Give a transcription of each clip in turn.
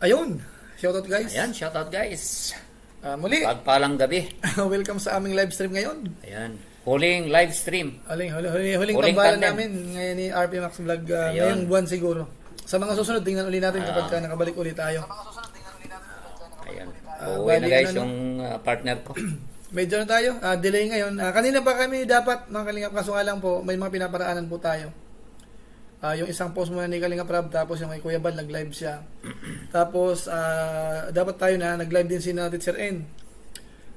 Ayun, shoutout guys. Ayan, shoutout guys. Muli, Pagpalang gabi. welcome sa aming live stream ngayon. Ayan, huling live stream. Huling Huling tambalan tandem. namin ngayon ni RP Max Vlog Ayun. ngayong buwan siguro. Sa mga susunod, tingnan ulit natin kapag nakabalik ulit tayo. Ayan, Bali, uwi na guys ano, yung partner ko. Medyo na tayo, delay ngayon. Kanina pa kami dapat, mga Kalingap, kaso nga lang po, may mga pinaparaanan po tayo. Yung isang post muna ni Kalingap Rab, tapos yung kay Kuya Bal, nag-live siya. Tapos, dapat tayo na, nag-live din si Teacher N.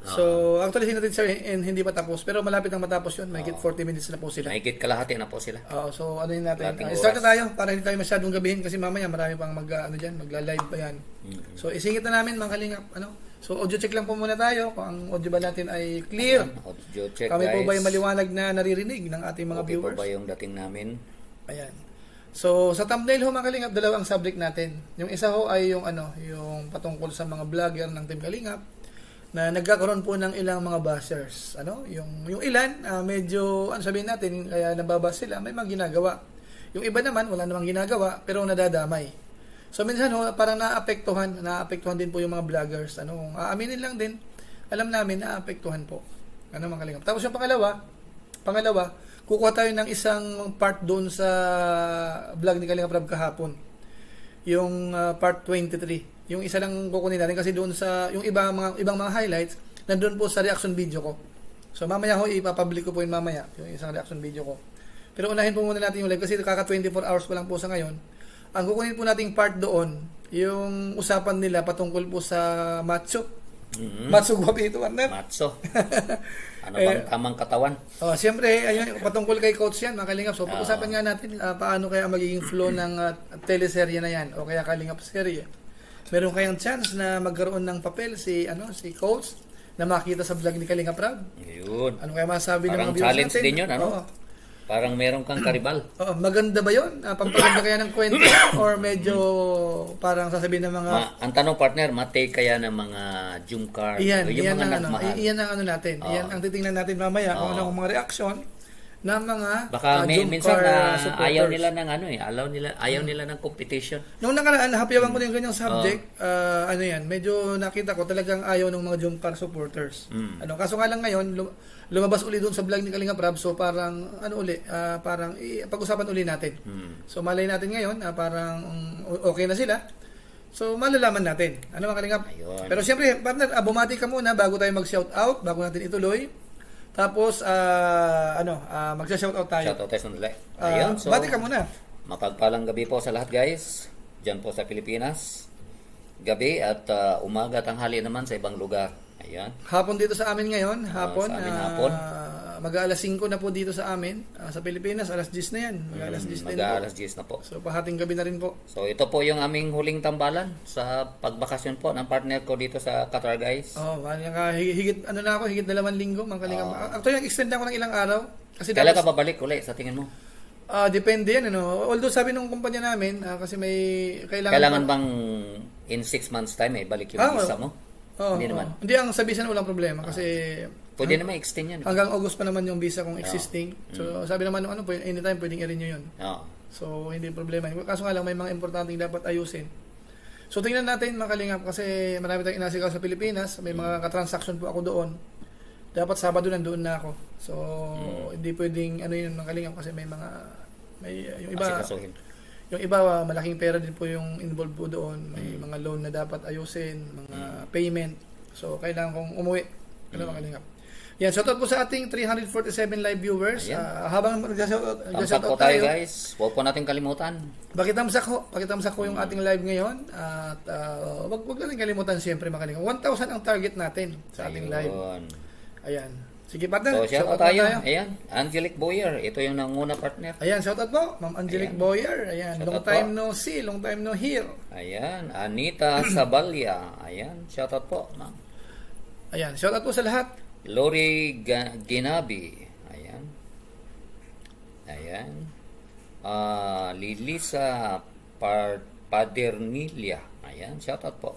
So, actually, si Teacher N hindi pa tapos, pero malapit nang matapos yun. Mahigit 40 minutes na po sila. Mahigit kalahati na po sila. So, ano yun natin? Kalahating Start na oras. tayo, para hindi tayo masyadong gabihin, kasi mamaya marami pang magla-live pa yan. So, isingit na namin, mga Kalingap, So, audio check lang po muna tayo kung ang audio ba natin ay clear. Audio check Kami guys. po ba yung maliwanag na naririnig ng ating mga Okay viewers? po ba yung dating namin? Ayan. So, sa thumbnail ho, mga Kalingap, dalawang subject natin. Yung isa ho ay yung yung patungkol sa mga vlogger ng Team Kalingap na nagkakaroon po ng ilang mga bashers. Yung ilan, medyo, sabihin natin, kaya nababas sila, may mga ginagawa. Yung iba naman, wala namang ginagawa, pero nadadamay. So, minsan ho, parang naapektuhan din po yung mga vloggers. Aaminin lang din, alam namin, naapektuhan po. Mga Kalingap. Tapos yung pangalawa, kukuha tayo ng isang part doon sa vlog ni Kalingap Rab kahapon. Yung part 23. Yung isa lang kukunin natin kasi doon sa yung ibang mga highlights nandoon po sa reaction video ko. So mamaya ho ipapublic ko po yun mamaya, yung isang reaction video ko. Pero unahin po muna natin yung live kasi kaka 24 hours pa lang po sa ngayon. Ang kukunin po nating part doon, yung usapan nila patungkol po sa macho. Macho guwapito, partner. Matso. Ano bang tamang katawan? Siyempre, ayun, patungkol kay Coach yan, mga Kalingap. So, pag-usapan nga natin paano kaya magiging flow ng teleserye na yan o kaya Kalingap serye. Meron kayang chance na magkaroon ng papel si Coach na makita sa vlog ni Kalingap Rab. Ayun. Ano kaya masabi ng Parang mga viewers challenge natin? din yun, Parang meron kang karibal. Maganda ba yun? Pampaganda kaya ng kwento or medyo parang sasabihin ng mga... Ang tanong partner, matake kaya ng mga Jumcar. Iyan yung mga ang nagmahal. Iyan ang natin. Iyan ang titingnan natin mamaya kung anong mga reaksyon ng mga Baka minsan na supporters. ayaw nila ng ayaw nila ng competition. Nung nakaraan, nahapiyawan ko din ganyang subject, medyo nakita ko talagang ayaw ng mga Jumcar supporters. Kaso nga lang ngayon, lumabas uli doon sa vlog ni Kalingap Rab, so parang, parang pag-usapan uli natin. So malay natin ngayon, parang okay na sila. So malalaman natin. Mga Kalingap? Ayun. Pero siyempre, partner, bumati ka muna bago tayo mag-shoutout, bago natin ituloy. Tapos, magsha-shoutout tayo. Shoutout tayo sandali. Ayun, so Bati ka muna. mapagpalang gabi po sa lahat guys. Diyan po sa Pilipinas. Gabi at umaga, tanghali naman sa ibang lugar. Ayan. Hapon dito sa amin ngayon. Hapon. Sa amin hapon. Mag-aalas 5 na po dito sa amin. Sa Pilipinas, alas 10 na yan. Mag-aalas 10 din po. Mag-aalas 10 na po. So, pahating gabi na rin po. So, ito po yung aming huling tambalan sa pagbakasyon po ng partner ko dito sa Qatar guys. Higit 2 linggo. Actually, nag-extend ako ng ilang araw. Kasi Kailan dapat, ka babalik uli sa tingin mo? depende yan. Although sabi nung kumpanya namin, kasi may Kailangan bang in 6 months time balik yung visa mo? Hindi naman. Hindi, ang sabihan walang problema kasi Pwede naman extend yan. hanggang August pa naman yung visa kong existing. So sabi naman anytime pwedeng i-renew yun. So hindi problema. Kaso nga lang may mga importanteng dapat ayusin. So tingnan natin mga Kalingap kasi marami tayong inasigaw sa Pilipinas. May mga ka-transaction po ako doon. Dapat Sabado nandoon na ako. So hindi pwedeng yun mga Kalingap kasi may yung iba Asikasuhin. yung iba malaking pera din po yung involved po doon. May mga loan na dapat ayusin, mga payment. So kailangan kong umuwi. Mga Kalingap. Yan, shoutout po sa ating 347 live viewers. Habang Tamsak po tayo guys. Huwag po natin kalimutan. Pakitamsak ko yung ating live ngayon. At wag natin kalimutan siyempre mga Kalingap. 1,000 ang target natin sa ating live. Ayan. Sige partner. So shoutout tayo. Ayan, Angelic Boyer. Ito yung nanguna partner. Ayan, shoutout po. Ma'am Angelic Boyer. Ayan, long time no see, long time no hear. Ayan, Anita Sabalya. Ayan, shoutout po, ma'am. Ayan, shoutout po sa lahat. Lori Ginabi. Ayan. Lilisa Padernilia. Ayan, shoutout po.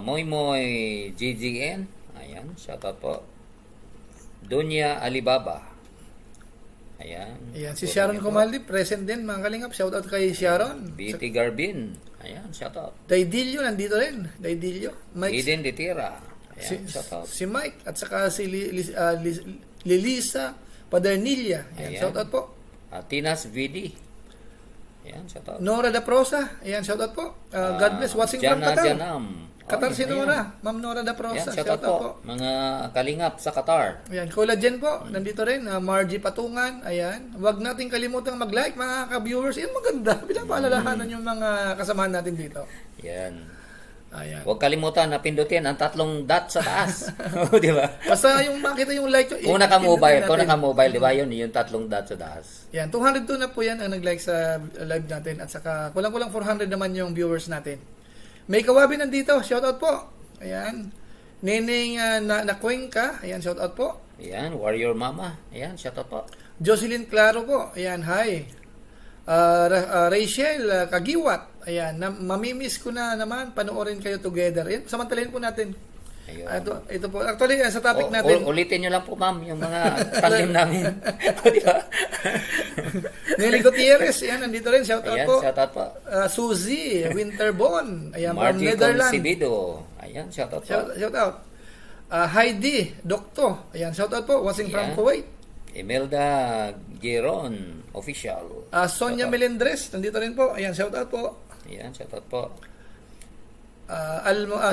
Moy Moy GGN. Ayan, shoutout po. Dunya Alibaba. Ayan. Ayan, si Good Sharon niyo po. Comaldi, present din, mga kalingap. Shout out kay Sharon. BT Garbin. Ayan, shout out. Daidilyo, nandito rin. Daidilyo. Mike, Eden Ditira. si, Ayan, shout out. si Mike, at saka si Lilisa Padernilla. Ayan, Ayan. shout out po. Tinas VD. Ayan, shout out. Nora da Prosa. Ayan, shout out po. God bless. Watching from Jana Qatar. Janam. Qatar si Ayan. Nora. Ma'am Nora da Ayan, Prosa. shout out po. Mga kalingap sa Qatar. Ayan, Collagen po, nandito rin, Margie Patungan, ayan. Huwag nating kalimutang mag-like, mga ka-viewers. Yan, maganda. Pinapaalalahanan yung mga kasamahan natin dito. Ayan. Ayan. Huwag kalimutan na pindutin ang 3 dot sa taas. Di ba? Basta yung makita yung like, Kung naka-mobile, di ba yun? Yung 3 dot sa taas. Yan, 202 na po yan ang nag-like sa live natin. At saka, kulang-kulang 400 naman yung viewers natin. May Kawabi nandito, shoutout po. Ayan. Neneng Nakuengka, ayan, shoutout po. Ayan, Warrior Mama. Ayan, shout out po. Jocelyn Claro po, ayan, hi. Rachel Kagiwat, ayan, mamimiss ko na naman, panoorin kayo together. Ayan, samantalahin po natin. Ayun. Ito po, actually, sa topic natin. Ulitin nyo lang po, ma'am, yung mga tandem namin. Di ba? Nelly Gutierrez, ayan, nandito rin, shoutout Ayan, po. shout out po. Suzy Winterbon, ayan, from Margie Netherlands. Concebido. Ayan, shout out po. Shoutout. Heidi Dokto, ayan, shoutout po, watching from Ayan. Kuwait. Imelda Giron, official. Sonia Shout out. Melendres, nandito rin po, ayan, shoutout po. Ayan, shout out po.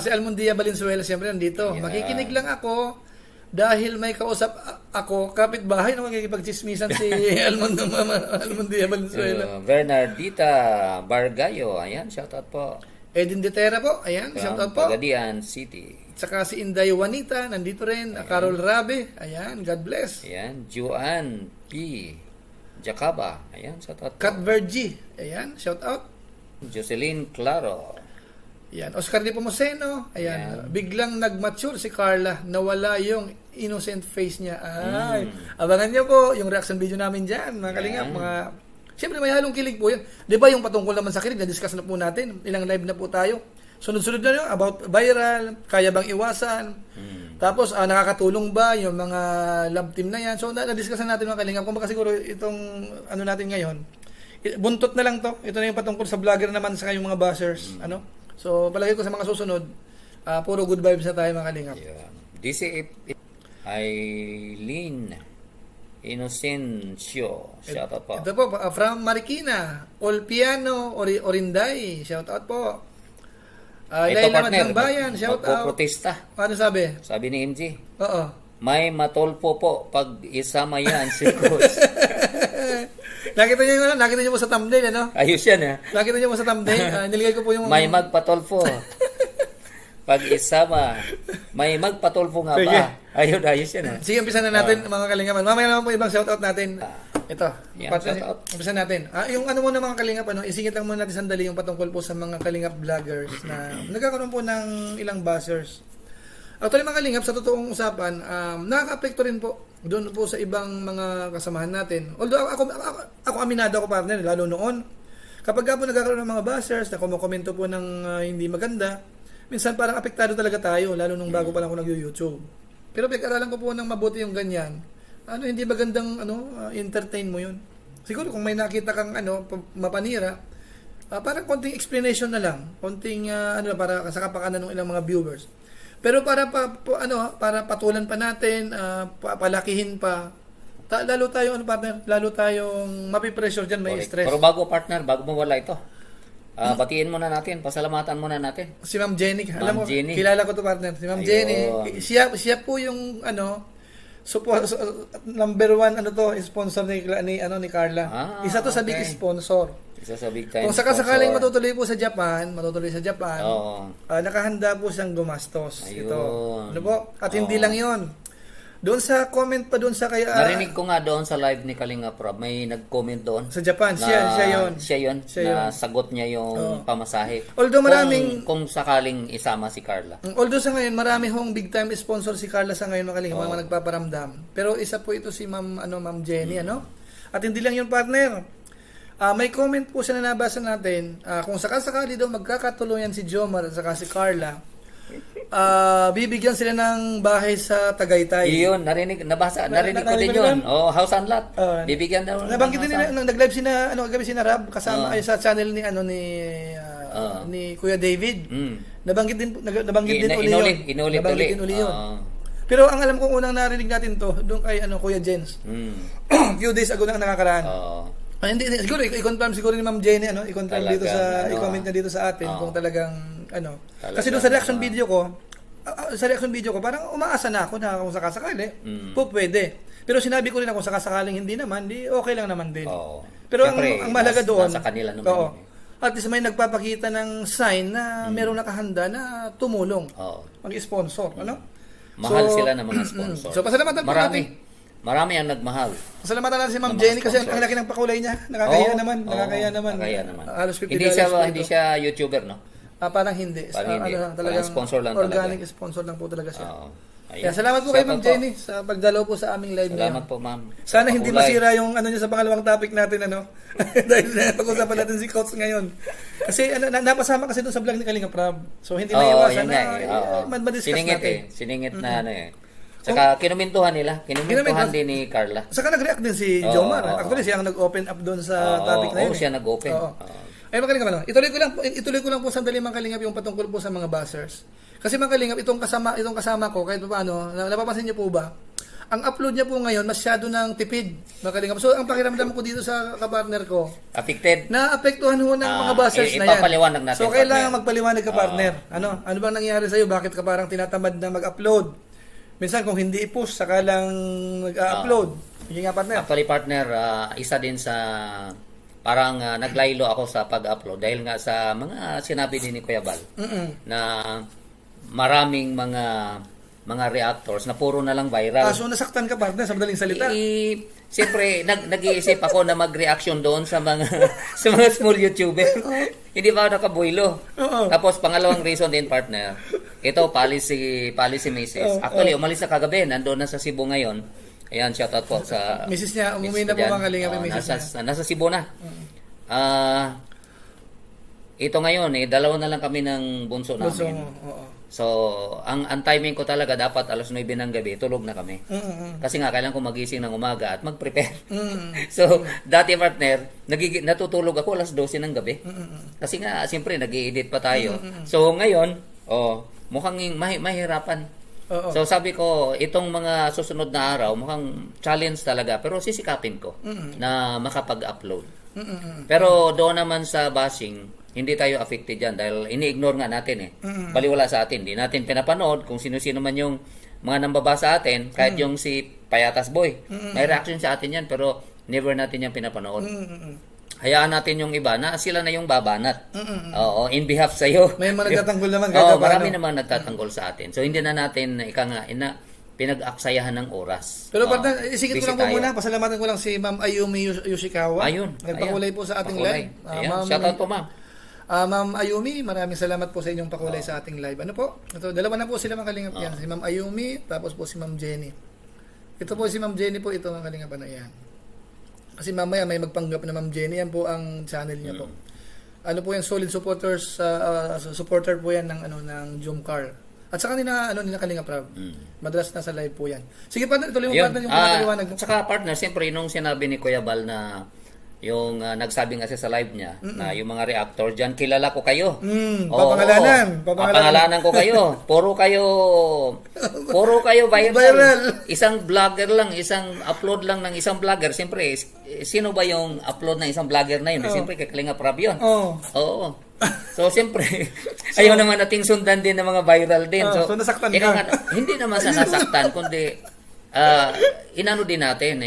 Si Almundia Valenzuela, siyempre nandito. Ayan. Makikinig lang ako dahil may kausap ako, kapitbahay na makikipagchismisan si Almundia Valenzuela. Bernardita Bargayo. Ayan, shout out po. Edin Ditera po, ayan, shoutout po. Pagadian City. Tsaka si Inday Juanita, nandito rin. Carol Rabe, ayan, God bless. Ayan, Juan P. Jacaba. Ayan, shout out po. Kat Vergi, ayan, shoutout. Jocelyn Claro. Ayan, Oscar Di Pomoceno, ayan, biglang nag-mature si Carla, nawala yung innocent face niya. Ay, abangan niyo po yung reaction video namin dyan, mga kalingap, mga... Siyempre may halong kilig po yan. Di ba yung patungkol naman sa kilig, na-discuss na po natin, ilang live na po tayo. Sunod-sunod na yun, about viral, kaya bang iwasan, tapos nakakatulong ba yung mga love team na yan. So na-discuss na natin mga kalingap, kung baka siguro itong ano natin ngayon, buntot na lang to, ito na yung patungkol sa vlogger naman sa kayong mga buzzers, ano. So palagay ko sa mga susunod, puro good vibes na tayo mga kalingap. Yeah. DCF Eileen Inocencio. Shout out po. Ito po, from Marikina, Olpiano, Orinday, shout out po. Ito Laila partner, Magdang Bayan, shout out. magpoprotesta. Ano sabi? Sabi ni MG, Oo. may matolpo po pag isama yan si Cruz. Nakita niyo mo sa thumbnail, ano? Ayos yan ha. Nakita niyo mo sa thumbnail, niligay ko po yung... May magpatolfo. Pag isama, may magpatolfo nga Sige. ba? Ayos yan ha. Sige, umpisa na natin, mga kalingapan. Mamaya naman po ibang shoutout natin. Ito, yan, shoutout. umpisa natin. Yung ano muna mga kalingap, isingit lang muna natin sandali yung patungkol po sa mga kalingap vloggers na nagkakaroon po ng ilang buzzers. Actually mga kalingap, sa totoong usapan, nakaka-apekto rin po doon po sa ibang mga kasamahan natin. Although ako aminado ako partner, lalo noon. Kapag po nagkakaroon ng mga buzzers na kumukomento po ng hindi maganda, minsan parang apektado talaga tayo, lalo nung bago pa lang ako nag-YouTube. Pero pag-aralan ko po ng mabuti yung ganyan, hindi magandang entertain mo yun. Siguro kung may nakita kang mapanira, parang konting explanation na lang, konting para sa kapakanan ng ilang mga viewers. Pero para para patulan pa natin, palakihin pa, lalo tayo partner, lalo tayong mapipressure diyan, may stress. Pero bago mo wala ito. Batiin muna natin, pasalamatan muna natin. Si Ma'am Jenny, alam mo, Jenny. kilala ko to partner. Si Ma'am Ayun. Jenny, siya po yung number one sponsor ni Carla. Isa to sa big okay. sponsor. Isa sa big time Kung sakasakaling sponsor. matutuloy sa Japan, Oo. nakahanda po siyang gumastos. Ayun. Ito. Ano po? At hindi lang 'yon. Doon sa comment pa doon sa kaya Narinig ko nga doon sa live ni Kalinga Prab, may nag-comment doon. sa Japan, siya yun. Siya yun. Na sagot niya yung pamasahe. Although maraming kung sakaling isama si Carla. Although sa ngayon, marami hong big time sponsor si Carla sa ngayon, mga nagpaparamdam. Pero isa po ito si Ma'am Jenny, At hindi lang yun, partner. May comment po siya na nabasa natin, kung sakasakali daw magkakatuluyan si Jomar at saka si Carla, bibigyan sila ng bahay sa Tagaytay. Iyon, narinig ko din yun. Oh, house and lot. Bibigyan daw. Nabanggit din nila nung nag-live sina Rab kasama ay sa channel ni ni Kuya David. Nabanggit din uli yun. Pero ang alam kong unang narinig natin to doon kay Kuya Jens. Few days ago na nakakaraan. Hindi siguro i-confirm siguro ni Ma'am Jenny i-confirm dito sa i-comment na dito sa atin kung talagang kasi doon sa reaction video ko parang umaasa na ako na kung sakasakali pwede. Pero sinabi ko rin na kung sakasakaling hindi naman okay lang naman din. Pero siyempre, ang mahalaga doon nasa kanila naman. At least may nagpapakita ng sign na merong nakahanda na tumulong mag-sponsor mahal sila ng mga sponsor. So pasalamatan po natin. Marami ang nagmahal. Pasalamatan natin si Ma'am Jenny kasi ang laki ng pakulay niya. Nakakahiya naman. Halos 50 hindi siya YouTuber, no? Parang hindi. Talagang sponsor lang organic talaga. Sponsor lang po talaga siya. Kaya salamat po kay Ma'am Jenny sa pagdalaw po sa aming live ngayon. Salamat po, Ma'am. Sana hindi masira yung niya sa pangalawang topic natin dahil pag-usapan natin si Coach ngayon. Kasi napasama kasi doon sa vlog ni Kalinga Prab. So hindi na iwasan na ma-discuss natin. Siningit na Saka kinumintuhan din ni Carla. Saka nag-react din si Jomar. Actually siya ang nag-open up doon sa topic na yun. Siya nag-open. Ay mga kalingap, ituloy ko lang po sandali mga kalingap yung patungkol po sa mga buzzers. Kasi mga kalingap, itong kasama ko kahit paano, napapansin niyo po ba? Ang upload niya po ngayon masyado ng tipid, mga kalingap. So ang pakiramdam ko dito sa kapartner ko, affected. Naapektuhan ho ng mga buzzers na yan. Ipapaliwanag natin. So kailangan magpaliwanag ka partner. Ano bang nangyayari sa iyo? Bakit ka parang tinatamad na mag-upload? Minsan kung hindi i-push, saka lang nag-upload. Hindi nga partner. Actually partner, isa din sa parang naglaylo ako sa pag-upload dahil nga sa mga sinabi din ni Kuya Bal na maraming mga reactors na puro na lang viral. So nasaktan ka partner sa madaling salita? Siyempre, nag-iisip ako na mag-reaction doon sa mga small YouTuber. Hindi ba ako nakabuilo? Tapos pangalawang reason din partner, ito policy Mrs. Actually, umalis na kagabi, nandoon na sa Cebu ngayon. Ayan, shoutout po sa Mrs. niya, umuwi na po mga kalingap yung Mrs. niya. Nasa Cebu na. Ito ngayon, dalawa na lang kami ng bunso namin. So, ang timing ko talaga dapat alas 9 ng gabi, tulog na kami. Kasi nga, kailangan ko magising ng umaga at mag-prepare. So, dati partner, natutulog ako alas 12 ng gabi. Kasi nga, siyempre, nag-i-edit pa tayo. So, ngayon, mukhang mahirapan. So, sabi ko, itong mga susunod na araw, mukhang challenge talaga. Pero sisikapin ko na makapag-upload. Pero doon naman sa bashing, hindi tayo affected dyan dahil ini-ignore nga natin baliwala sa atin. Hindi natin pinapanood kung sino-sino man yung mga nambabasa atin, kahit yung si Payatas Boy. May reaction sa atin yan pero never natin yan pinapanood. Hayaan natin yung iba na sila na yung babanat. In behalf sa iyo. May mga nagtatanggol naman. Marami naman nagtatanggol sa atin. So hindi na natin pinag-aksayahan ng oras. Pero partner, isikit ko lang po muna. Pasalamatan ko lang si Ma'am Ayumi Yoshikawa. Nagpakulay po sa ating live. Shoutout po ma'am. Ma'am Ayumi, maraming salamat po sa inyong pakulay sa ating live. Ano po? Ito, dalawa na po sila mga kalingap yan. Si Ma'am Ayumi, tapos po si Ma'am Jenny. Ito po si Ma'am Jenny po, ito mga kalingap na yan. Kasi mamaya may magpanggap na Ma'am Jenny, yan po ang channel niya po. Ano po yan, solid supporters, supporter po yan ng Jom Carl. At saka nila Kalingap Rab. Madalas nasa live po yan. Sige partner, ituloy mo partner yung pinakaliwanag mo. Saka partner, siyempre nung sinabi ni Kuya Bal na yung nagsabi nga siya sa live niya na yung mga reactor dyan, kilala ko kayo. Papangalanan ko kayo. Puro kayo viral. Isang vlogger lang, isang upload lang ng isang vlogger. Siyempre, sino ba yung upload ng isang vlogger na yun? Siyempre, kay Kalinga Prab yun. Oo. So, siyempre, ayaw naman nating sundan din ng mga viral din. So nasaktan ka? Hindi naman sa nasaktan, kundi inano din natin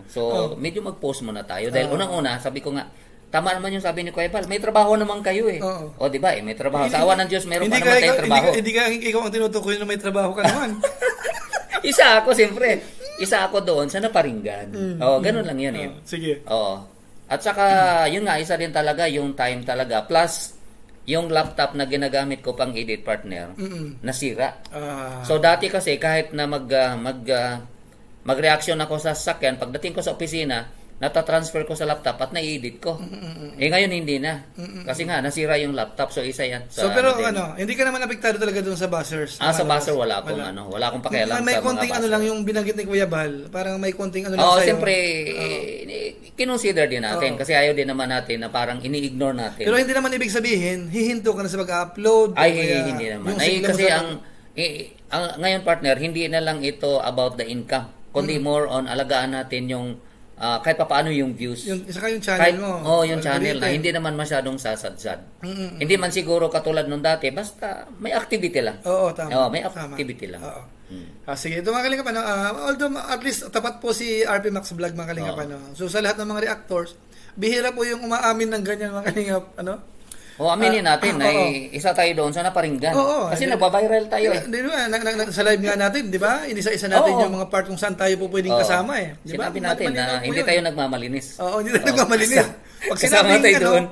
So medyo mag-post muna tayo dahil unang-una sabi ko nga tama naman yung sabi ni Kuya Bal, may trabaho naman kayo o di ba may trabaho sa awa ng Diyos, meron pa naman tayong trabaho. Hindi ka ikaw ang tinutukoy na may trabaho ka naman. Isa ako doon sa naparinggan. Ganun lang yun Sige. At saka yun nga, isa din talaga yung time talaga plus yung laptop na ginagamit ko pang edit partner nasira. So dati kasi kahit na mag-reaction ako sa sasakyan, pagdating ko sa opisina, natatransfer ko sa laptop at nai-edit ko. Ngayon hindi na. Kasi nga, nasira yung laptop. So, isa yan. So, pero hindi ka naman apektado talaga doon sa buzzers? Sa buzzer, wala akong pakialam sa may konting lang yung binanggit ni Kuya Bal. Parang may konting lang sa'yo. Siyempre, kinonsider din natin. Kasi ayaw din naman natin na parang ini-ignore natin. Pero hindi naman ibig sabihin, hihinto ka na sa mag-upload. Hindi naman. Kasi ngayon, partner, hindi na lang ito about the income. Kundi more on alagaan natin yung kahit pa paano yung views. Saka yung channel mo. Yung channel na hindi naman masyadong sasadsad. Hindi man siguro katulad nung dati, basta may activity lang. Tama. May activity lang. Sige, ito mga kalingap, although at least tapat po si RP Max Vlog mga kalingap, So sa lahat ng mga reactors, bihira po yung umaamin ng ganyan mga kalingap, aminin natin na isa tayo doon sa naparinggan. Kasi nagba-viral tayo. Di ba? Sa live nga natin, di ba? Inisa-isa natin yung mga part kung saan tayo po pwedeng kasama eh. Diba? Sinabi natin na hindi tayo nagmamalinis. Hindi tayo nagmamalinis. Pag sinabi doon,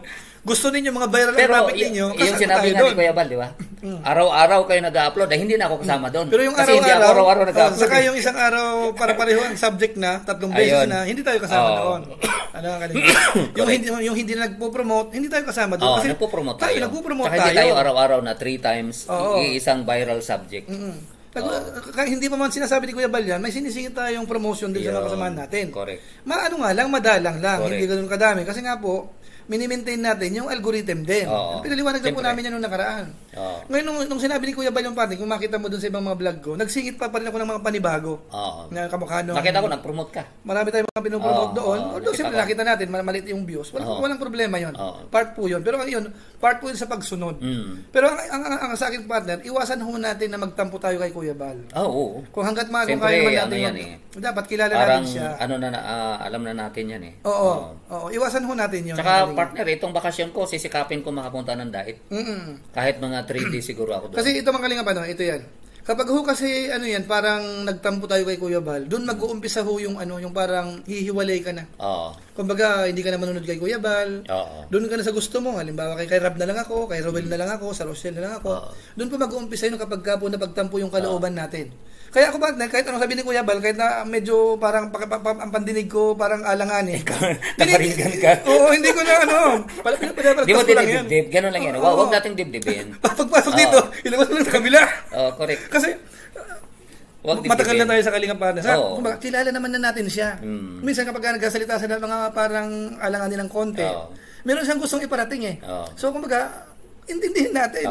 gusto ninyo mga viral ang topic ninyo, yung sinabi nga ni Kuya Bal, di ba? Araw-araw kayo nag-upload, hindi na ako kasama doon. Pero yung kasi hindi ako araw-araw nag-upload. Saka yung isang araw para pareho ang subject na, 3 beses na, hindi tayo kasama doon. Yung hindi na nagpo-promote, hindi tayo kasama doon. Kasi nagpo-promote tayo. Nagpo-promote tayo. Hindi tayo araw-araw na 3 times isang viral subject. Hindi pa man sinasabi ni Kuya Bal yan, may sinisingit tayong promotion din sa mga kasamahan natin. Correct. Madalang lang, hindi ganoon kadami. Kasi nga po, mini-maintain natin yung algorithm din. Pinaliwanag na po namin yan nung nakaraan. Ngayon, nung sinabi ni Kuya Bal yung parting, kung makita mo dun sa ibang mga vlog ko, nagsingit pa rin ako ng mga panibago. Na kamukha nung... Nakita ko, nag-promote ka. Marami tayong mga pinopromote doon. Although, siyempre nakita natin, maliit yung views. Walang problema yon. Part po yun. Pero yun, part po yun sa pagsunod. Pero ang sa akin partner, iwasan ho natin na magtampo tayo kay Kuya Bal. Kung hanggat maaga kaya naman natin dapat kilala natin siya. Alam na natin yan eh. Iwasan ho natin yun. Tsaka partner, itong bakasyon ko, sisikapin ko makapunta ng daet. Kahit mga 3 days siguro ako doon. Kasi ito mga kalingap, ito yan. Kapag ho kasi, parang nagtampo tayo kay Kuya Bal, doon mag-uumpisa ho yung parang hihiwalay ka na. Kumbaga, hindi ka na manunod kay Kuya Bal. Doon ka na sa gusto mo. Halimbawa, kay Rab na lang ako, kay Rowel na lang ako, sa Rochelle na lang ako. Doon po mag-uumpisa yun kapag ka po napagtampo yung kalooban natin. Kaya ako ba, kahit anong sabi ni Kuya Bal, kahit na medyo parang ang pandinig ko parang alanganin. Nakaringgan ka. Hindi ko na Di mo dinidibdib, gano'n lang yan. Huwag nating dibdibin. Pagpasok dito, ilabas mo lang sa kabila. Correct. Kasi, matagal na tayo sa Kalingap Partners. Kilala naman na natin siya. Minsan kapag nagsasalita sa mga parang alanganin ng konti, meron siyang gustong iparating eh. So, kumbaga, intindihin natin.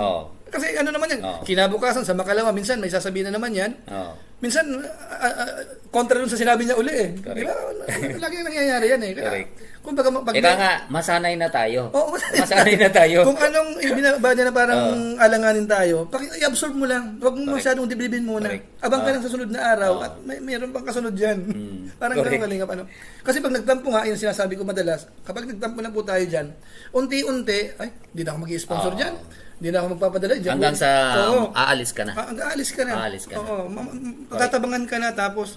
Kasi naman yan, kinabukasan sa makalawa, minsan may sasabihin na naman yan. Minsan, kontra dun sa sinabi niya uli eh. Diba? Lagi nangyayari yan eh. Kumbaga, ika nga, masanay na tayo. Masanay na tayo. Kung anong binaba niya na parang alanganin tayo, i-absorb mo lang. Huwag mo masyadong dibdibin muna. Abang ka lang sa sunod na araw at mayroon pang kasunod dyan. Parang ganun kalingap. Kasi pag nagtampo nga, yung sinasabi ko madalas, kapag nagtampo na po tayo dyan, unti-unti, hindi na ako mag-i-sponsor dyan. Hindi na ako magpapadala dyan. Hanggang sa aalis ka na. Aalis ka na. Tatabangan ka na tapos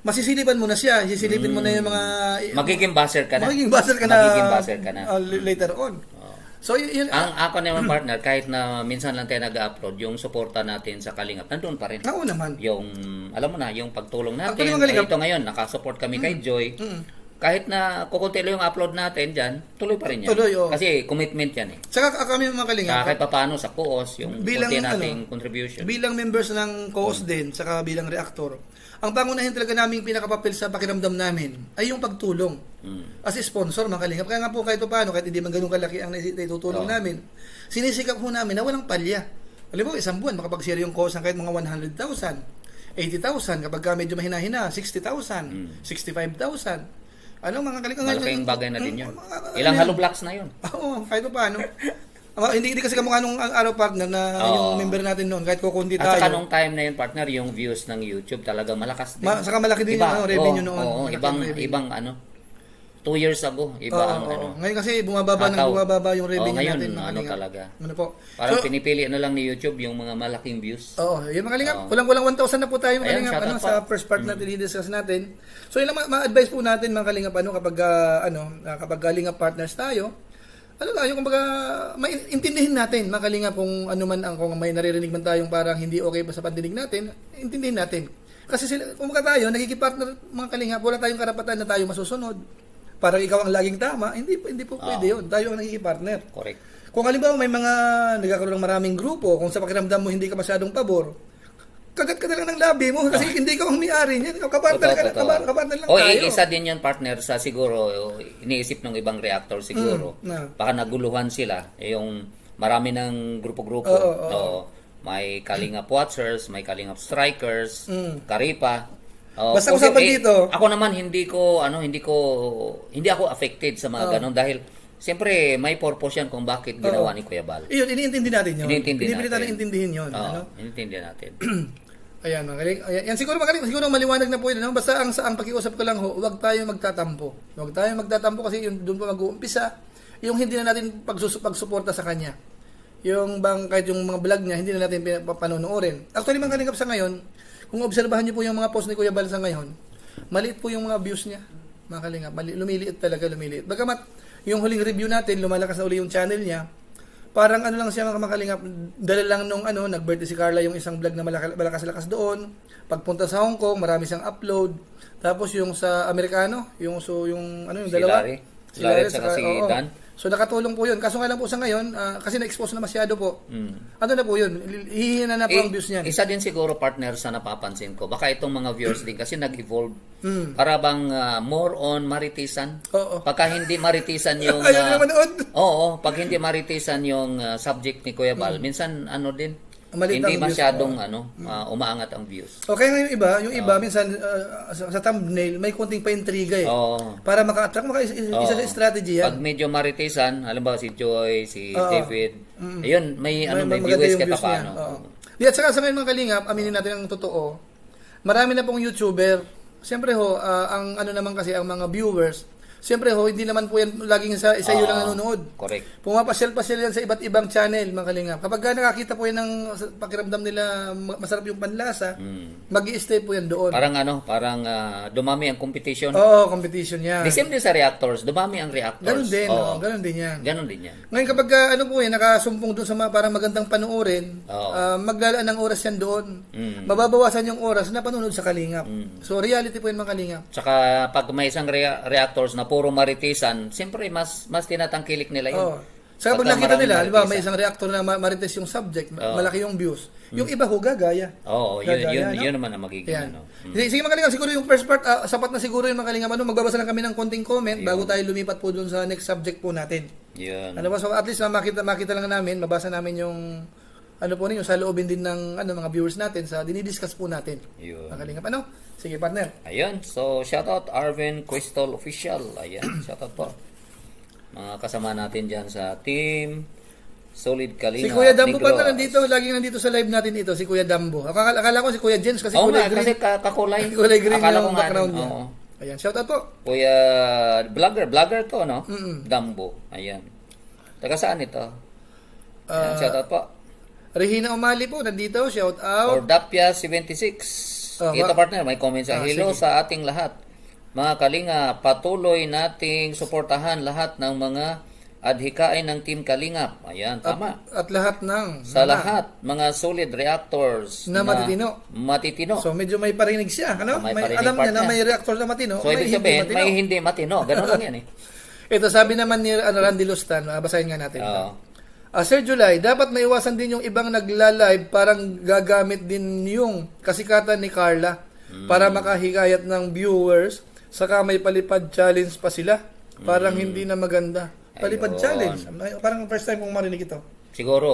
masisilipan mo na siya. Sisilipin mo na yung mga... Magiging buzzer ka na. Magiging buzzer ka na. Later on. So, yun, ako naman partner, kahit na minsan lang tayo nag-upload, yung suporta natin sa Kalingap, nandun pa rin. Oo naman. Yung, alam mo na, yung pagtulong natin. Ito ngayon, nakasupport kami kay Joy. Kahit na kukunti lang yung upload natin dyan, tuloy pa rin yan. Kasi commitment yan eh. Saka kami mga Kalingap. Kahit pa paano sa co-host, yung kunti nating contribution. Bilang members ng co-host din, saka bilang reactor, ang pangunahin talaga namin pinakapapil sa pakiramdam namin ay yung pagtulong. As sponsor mga Kalingap. Kaya nga po kahit paano, kahit hindi man ganun kalaki ang naitutulong namin, sinisikap po namin na walang palya. Alam mo, isang buwan, makapag-share yung co-host ng kahit mga 100,000, 80,000, kapag medyo mahina-hina, 60,000, 65,000. Mga Kalingap? Malaking bagay na din yun. Ilang hollow blocks na yun. Oo, kahit pa paano. Hindi kasi kamukha nung araw partner na yung member natin noon, kahit kukunti tayo. At saka nung time na yun partner, yung views ng YouTube talaga malakas din. Saka malaki din yung revenue noon. Ibang 2 years ago, Ngayon kasi bumababa yung revenue natin. Ngayon, talaga. Po? Parang pinipili na lang ni YouTube yung mga malaking views. Yun mga Kalingap. Kulang 1,000 na po tayo mga Kalingap sa first part natin i-discuss natin. So yun lang ma-advise po natin mga Kalingap kapag Kalingap partners tayo. Kumbaga maintindihin natin mga Kalingap kung kung may naririnig man tayong parang hindi okay pa sa pandinig natin, intindihin natin. Kasi kumbaga tayo, nakikipartner mga Kalingap, wala tayong karapatan na tayo masusunod. parang ikaw ang laging tama, hindi po pwede yun. Tayo ang nakikipartner. Correct. Kung halimbawa may mga nagkakaroon ng maraming grupo, kung sa pakiramdam mo hindi ka masyadong pabor, kagat ka na lang ng labi mo kasi hindi ka ang may-ari niyan. Kapartner lang tayo. Isa din yun, partner, sa siguro, iniisip ng ibang reactor siguro. Baka naguluhan sila. Yung marami ng grupo-grupo. May Kalingap Watchers, may Kalingap Strikers, Karipa. Basta usapan dito. Ako naman hindi ako affected sa mga ganun dahil siyempre may purpose yan kung bakit ginawa ni Kuya Bal. Iyon, iniintindi natin yun. Iniintindi natin intindihin yun. Iniintindi natin. Ayan, magaling. Yan siguro maliwanag na po yun. Basta ang pakiusap ko lang huwag tayo magtatampo. Huwag tayo magtatampo kasi yun doon pa mag-uumpisa. Yung hindi na natin pagsuporta sa kanya. Yung kahit yung mga vlog niya, hindi na natin panunuorin. Actually, mga kalingap sa ngayon, kung obserbahan niyo po yung mga post ni Kuya Bal sa ngayon, maliit po yung mga views niya. Mga kalingap, lumiliit talaga. Bagamat yung huling review natin, lumalakas na uli yung channel niya, parang lang siya mga kalingap, dala lang nung nag-birthday si Carla yung isang vlog na malakas-lakas doon. Pagpunta sa Hong Kong, marami siyang upload. Tapos yung sa Amerikano, yung dalawa. Si Larry at si Dan. So nakatulong po 'yun. Kaso nga lang po sa ngayon, kasi na-expose na masyado po. Ano na po 'yun? Hihina na po ang views niyan. Isa din siguro, partner, sa napapansin ko. Baka itong mga viewers din kasi nag-evolve. Para bang more on maritisan. Pagka hindi maritisan yung pag hindi maritisan yung subject ni Kuya Bal, minsan din hindi masyadong umaangat ang views. Okay, ngayon yung iba minsan sa thumbnail may konting pa-intriga para maka-attract isa sa strategy yan. Pag medyo maritisan, halimbawa si Joy, si David, ayun, may viewers ka paano. At saka sa ngayon mga kalingap, aminin natin ang totoo. Marami na pong YouTuber. Siyempre ang naman kasi ang mga viewers, siyempre hindi naman po yan laging sa iyo lang nanonood. Correct. Pumapasyal-pasyal yan sa iba't ibang channel, mga kalingap. Kapag nakakita po yan ng pakiramdam nila masarap yung panlasa, mag-i-stay po yan doon. Parang dumami ang competition. Competition yan. The same din sa reactors, dumami ang reactors. Ganun din yan. Ganun din yan. Ngayon kapag po yan, nakasumpong doon sa mga parang magandang panoorin, maglalaan ng oras yan doon. Mababawasan yung oras na panunod sa kalingap. So reality po yan mga kalingap. Tsaka pag may isang reactors na puro maritisan, siyempre mas tinatangkilik nila yun. Saka pag nakita nila, di ba, may isang reactor na marites yung subject, malaki yung views. Yung iba gagaya. Yun naman ang magiging. Sige mga kalingap, siguro yung first part, sapat na siguro yung mga kalingap. Magbabasa lang kami ng konting comment bago tayo lumipat po dun sa next subject po natin. Yun. So at least makita lang namin, mabasa namin yung yung sa loobin din ng mga viewers natin sa dinidiscuss po natin. Yun. Mga kalingap, sige partner. Ayun, so shoutout Arvin Crystal Official. Ayan, shoutout po. Mga kasama natin dyan sa team Solid Kalinga. Si Kuya Dambo pa nandito, laging nandito sa live natin ito, si Kuya Dambo. Akala ko si Kuya Jens kasi kulay green. Kasi kakulay. Kulay green yung background niya. Ayan, shoutout po. Kuya vlogger to, no? Dambo. Ayan. Taga saan ito? Ayan, shoutout po. Regina Umali po, nandito, shout out. Ordapia 76. Ito partner, may comment sa hello sa ating lahat. Mga Kalinga, patuloy nating suportahan lahat ng mga adhikain ng Team Kalingap. Ayan, tama. At lahat ng lahat, mga solid reactors na matitino. So medyo may parinig siya, may alam niya na may reactor na matino. So ibig sabihin, may hindi matino. Ganun lang yan Ito sabi naman ni Randy Lustan, basahin nga natin. Sir July, dapat maiwasan din yung ibang nagla-live parang gagamit din yung kasikatan ni Carla para makahikayat ng viewers, saka may palipad challenge pa sila. Parang hindi na maganda. Palipad challenge. Parang first time kong marinig ito. Siguro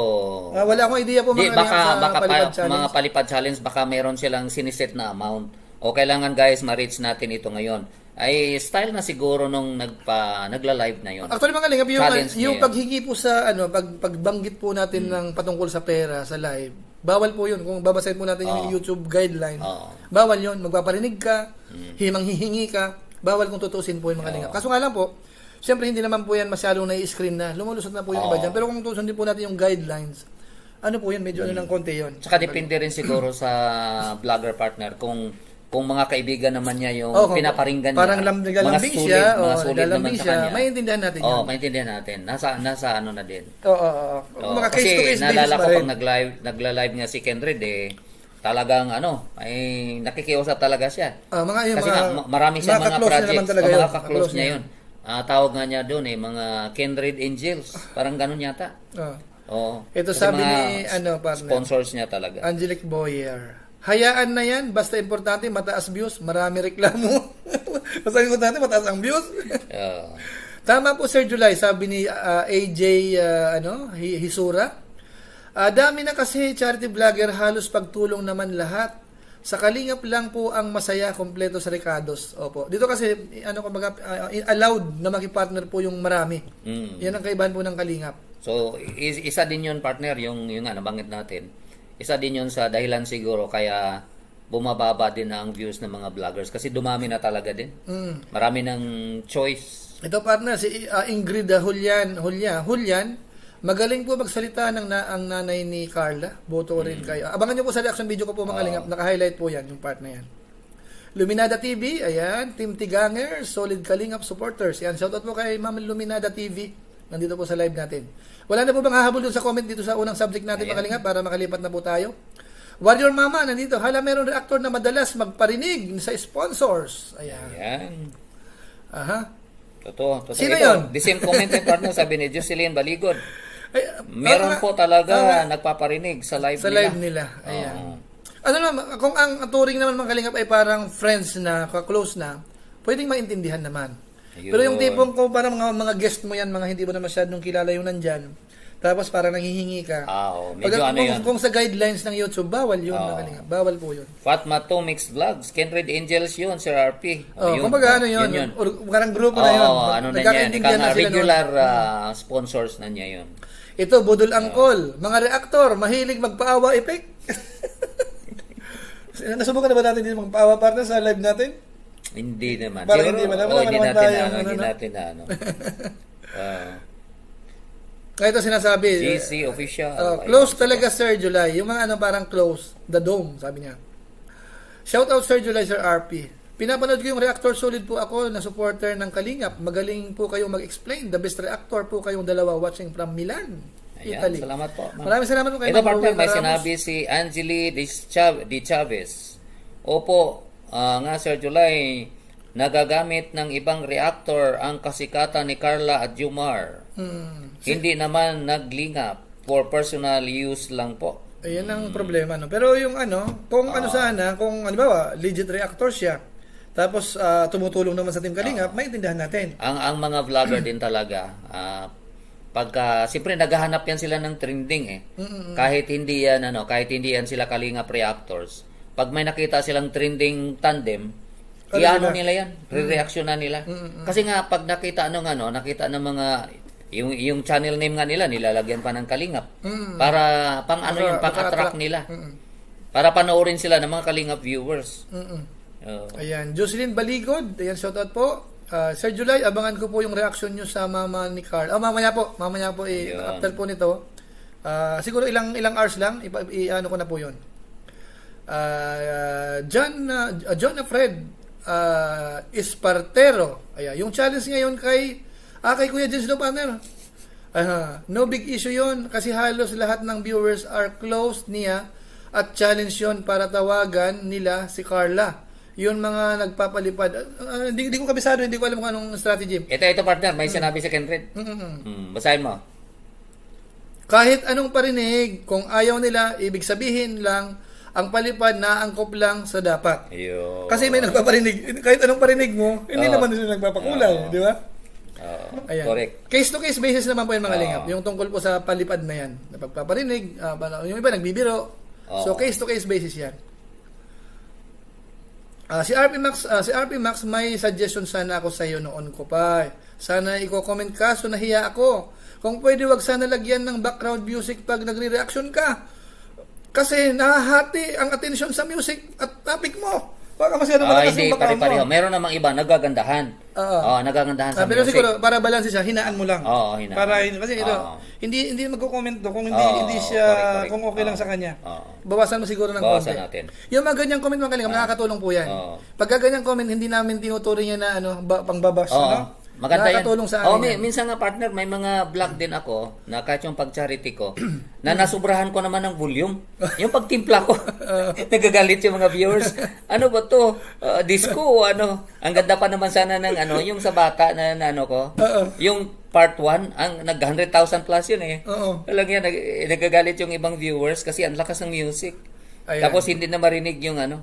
wala akong idea po baka palipad challenge. Mga palipad challenge, baka meron silang siniset na amount. O kailangan guys, ma-reach natin ito ngayon. Ay style na siguro nung nagla-live na yon. Actually mga kalingap, yung paghingi po sa pagbanggit po natin ng patungkol sa pera sa live, bawal po yun. Kung babasahin po natin yung YouTube guideline, bawal yun. Magpaparinig ka, himang-hihingi ka, bawal kung tutusin po yung mga kalingap. Kaso nga lang po, siyempre hindi naman po yan masyadong na-screen na, lumulusot na po yung iba dyan. Pero kung tutusin din po natin yung guidelines, po yun, medyo lang konti yun. Tsaka depende rin siguro sa vlogger partner kung mga kaibigan naman niya yung pinaparinggan niya. Parang naglalambing siya, naman sa kanya. Maintindihan natin yan. Maintindihan natin. Nasa ano na din. Mga case-to-case basis naalala ko pa rin. pag nagla-live nga si Kendred, talagang ay nakikiusap talaga siya. Kasi marami siyang mga projects, mga ka-close niya yun. tawag nga niya doon mga kindred angels. Parang ganun yata. Ito sabi ni partner, sponsors niya talaga. Angelic Boyer. Hayaan na yan, basta importante mataas views, marami reklamo. Basta importante mataas ang views. Tama po Sir July, sabi ni AJ Hisura. Dami na kasi charity vlogger, halos pagtulong naman lahat. Sa Kalingap lang po ang masaya, kompleto sa Ricardos. Opo. Dito kasi allowed na makipartner po yung marami. Yan ang kaibahan po ng Kalingap. So isa din yun partner, yung nabanggit natin. Isa din yun sa dahilan siguro kaya bumababa din ang views ng mga vloggers kasi dumami na talaga din. Marami ng choice. Ito partner, si Ingrid Julian, magaling po magsalita ang nanay ni Carla. Boto rin kayo. Abangan nyo po sa reaction video ko po mga Kalingap. Naka-highlight po yan, yung part na yan. Luminada TV, ayan. Team Tiganger, solid Kalingap supporters. Yan, shoutout po kay Ma'am Luminada TV. Nandito po sa live natin. Wala na po bang hahabol dun sa comment dito sa unang subject natin mga Kalingap para makalipat na po tayo? Warrior Mama, nandito. Hala, meron reactor na madalas magparinig sa sponsors. Ayan. Aha. Totoo. Sino yun? The same comment yung partner, sabi ni Jocelyn Baligod. Meron po talaga nagpaparinig sa live nila. Sa live nila. Ayan. Kung ang turing naman mga Kalingap ay parang friends na, close na, pwedeng maintindihan naman. Pero yung tipong ko parang mga guest mo yan, mga hindi mo na masyadong kilala yung nandyan. Tapos parang nanghihingi ka. Medyo kung sa guidelines ng YouTube, bawal yun. Bawal po yun. Fatma Tomix Vlogs, Kindred Angels yun, Sir RP. Kumbaga yun. Parang grupo na yun. Regular sponsors na niya yun. Ito, Budol Angkol. Mga reactor, mahilig magpaawa effect. Nasubukan na ba natin dito magpaawa partner sa live natin? Hindi naman. Parang hindi natin Kaya ito sinasabi. GC official. Close talaga Sir July. Yung mga parang close. The Dome, sabi niya. Shout out Sir July, Sir RP. Pinapanood ko yung reactor, solid po ako na supporter ng Kalingap. Magaling po kayong mag-explain. The best reactor po kayong dalawa watching from Milan, Italy. Salamat po. Maraming salamat po kayo. Ito partner, may sinabi si Angeli Di Chavez. Opo, nga Sir July, nagagamit ng ibang reactor ang kasikatan ni Carla at Jumar. Hindi naman naglingap, for personal use lang po. Ayan ang problema, no? Pero yung kung kung halimbawa legit reactor siya, tapos tumutulong naman sa Team Kalingap, maintindihan natin. Ang mga vlogger din talaga, pagka siyempre naghahanap yan sila ng trending kahit hindi yan sila Kalingap reactors. Pag may nakita silang trending tandem, nila yan, re-reaction na nila. Kasi nga pag nakita nakita ng mga yung channel name nga nila nilalagyan pa ng Kalingap para pang-attract nila. Para panoorin sila ng mga Kalingap viewers. Ayan, Jocelyn Baligod, ayan, shoutout po. Sir July, abangan ko po yung reaction nyo sa mama ni Carl. Mamaya po after po nito. Siguro ilang hours lang, ko na po 'yon. John Fred Espartero. Ayan, yung challenge ngayon kay Kuya Jens partner. No big issue 'yon kasi halos lahat ng viewers are close niya at challenge 'yon para tawagan nila si Carla. Yun mga nagpapalipad. Hindi ko kabisado, hindi ko alam kung anong strategy. Ito partner, may sinabi si Kindred. Basahin mo. Kahit anong parinig, kung ayaw nila, ibig sabihin lang, ang palipad na angkop lang sa dapat. Kasi may nagpaparinig. Kahit anong parinig mo, hindi naman sila nagpapakulay. Di ba? Ayan. Correct. Case-to-case basis naman po yung mga Kalingap. Yung tungkol po sa palipad na yan. Napagpaparinig, yung iba nagbibiro. So case-to-case basis yan. Si RP Max may suggestion sana ako sa iyo noon ko pa. Sana i-comment ka, so nahiya ako. Kung pwede wag sana lagyan ng background music pag nagre-reaction ka. Kasi nahahati ang attention sa music at topic mo. Baka masyado malakas yung background mo. Meron namang iba nagagandahan. Nagagandahan sa pero music. siguro para balance siya, hinaan mo lang. Hinaan. Para kasi hindi magko-comment do kung hindi siya correct. Kung okay lang sa kanya. Bawasan mo siguro ng konti. Natin. Yung mga ganyang comment mga Kalingap, nakakatulong po yan. Pagka ganyang comment, hindi namin tinuturing yan na pangbabas, Maganda yan. Nakakatulong sa amin. Minsan nga partner, may mga vlog din ako na kahit yung pag-charity ko, na nasubrahan ko naman ng volume. Yung pagtimpla ko, nagagalit yung mga viewers. Ano ba to? Disco, ano? Ang ganda pa naman sana ng yung sa bata na ano ko. Yung part 1, ang nag 100,000 plus yun eh. Talagang yan, nagagalit yung ibang viewers kasi ang lakas ng music. Ayan. Tapos hindi na marinig yung ano.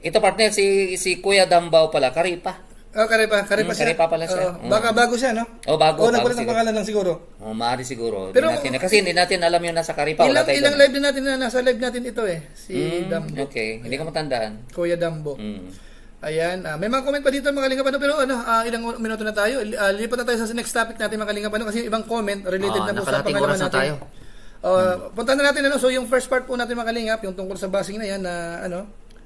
Ito partner, si Kuya Dambaw pala, Karipa. Karipa siya. Karipa pala siya. Baka bago siya, no? Bago. Nagpalit ng pangalan lang siguro. Maaari siguro. Pero, kasi hindi natin alam yung nasa Karipa. Ilang live din natin na nasa live natin ito eh. Si Dambo. Okay, hindi ka matandaan. Kuya Dambo. Ayan. May mga comment pa dito mga Kalingap Ano. Pero ilang minuto na tayo. Lipat na tayo sa next topic natin mga Kalingap Ano. Kasi ibang comment related na po sa pangalaman natin. Punta na natin So yung first part po natin mga Kalingap, yung tungkol sa basing na yan na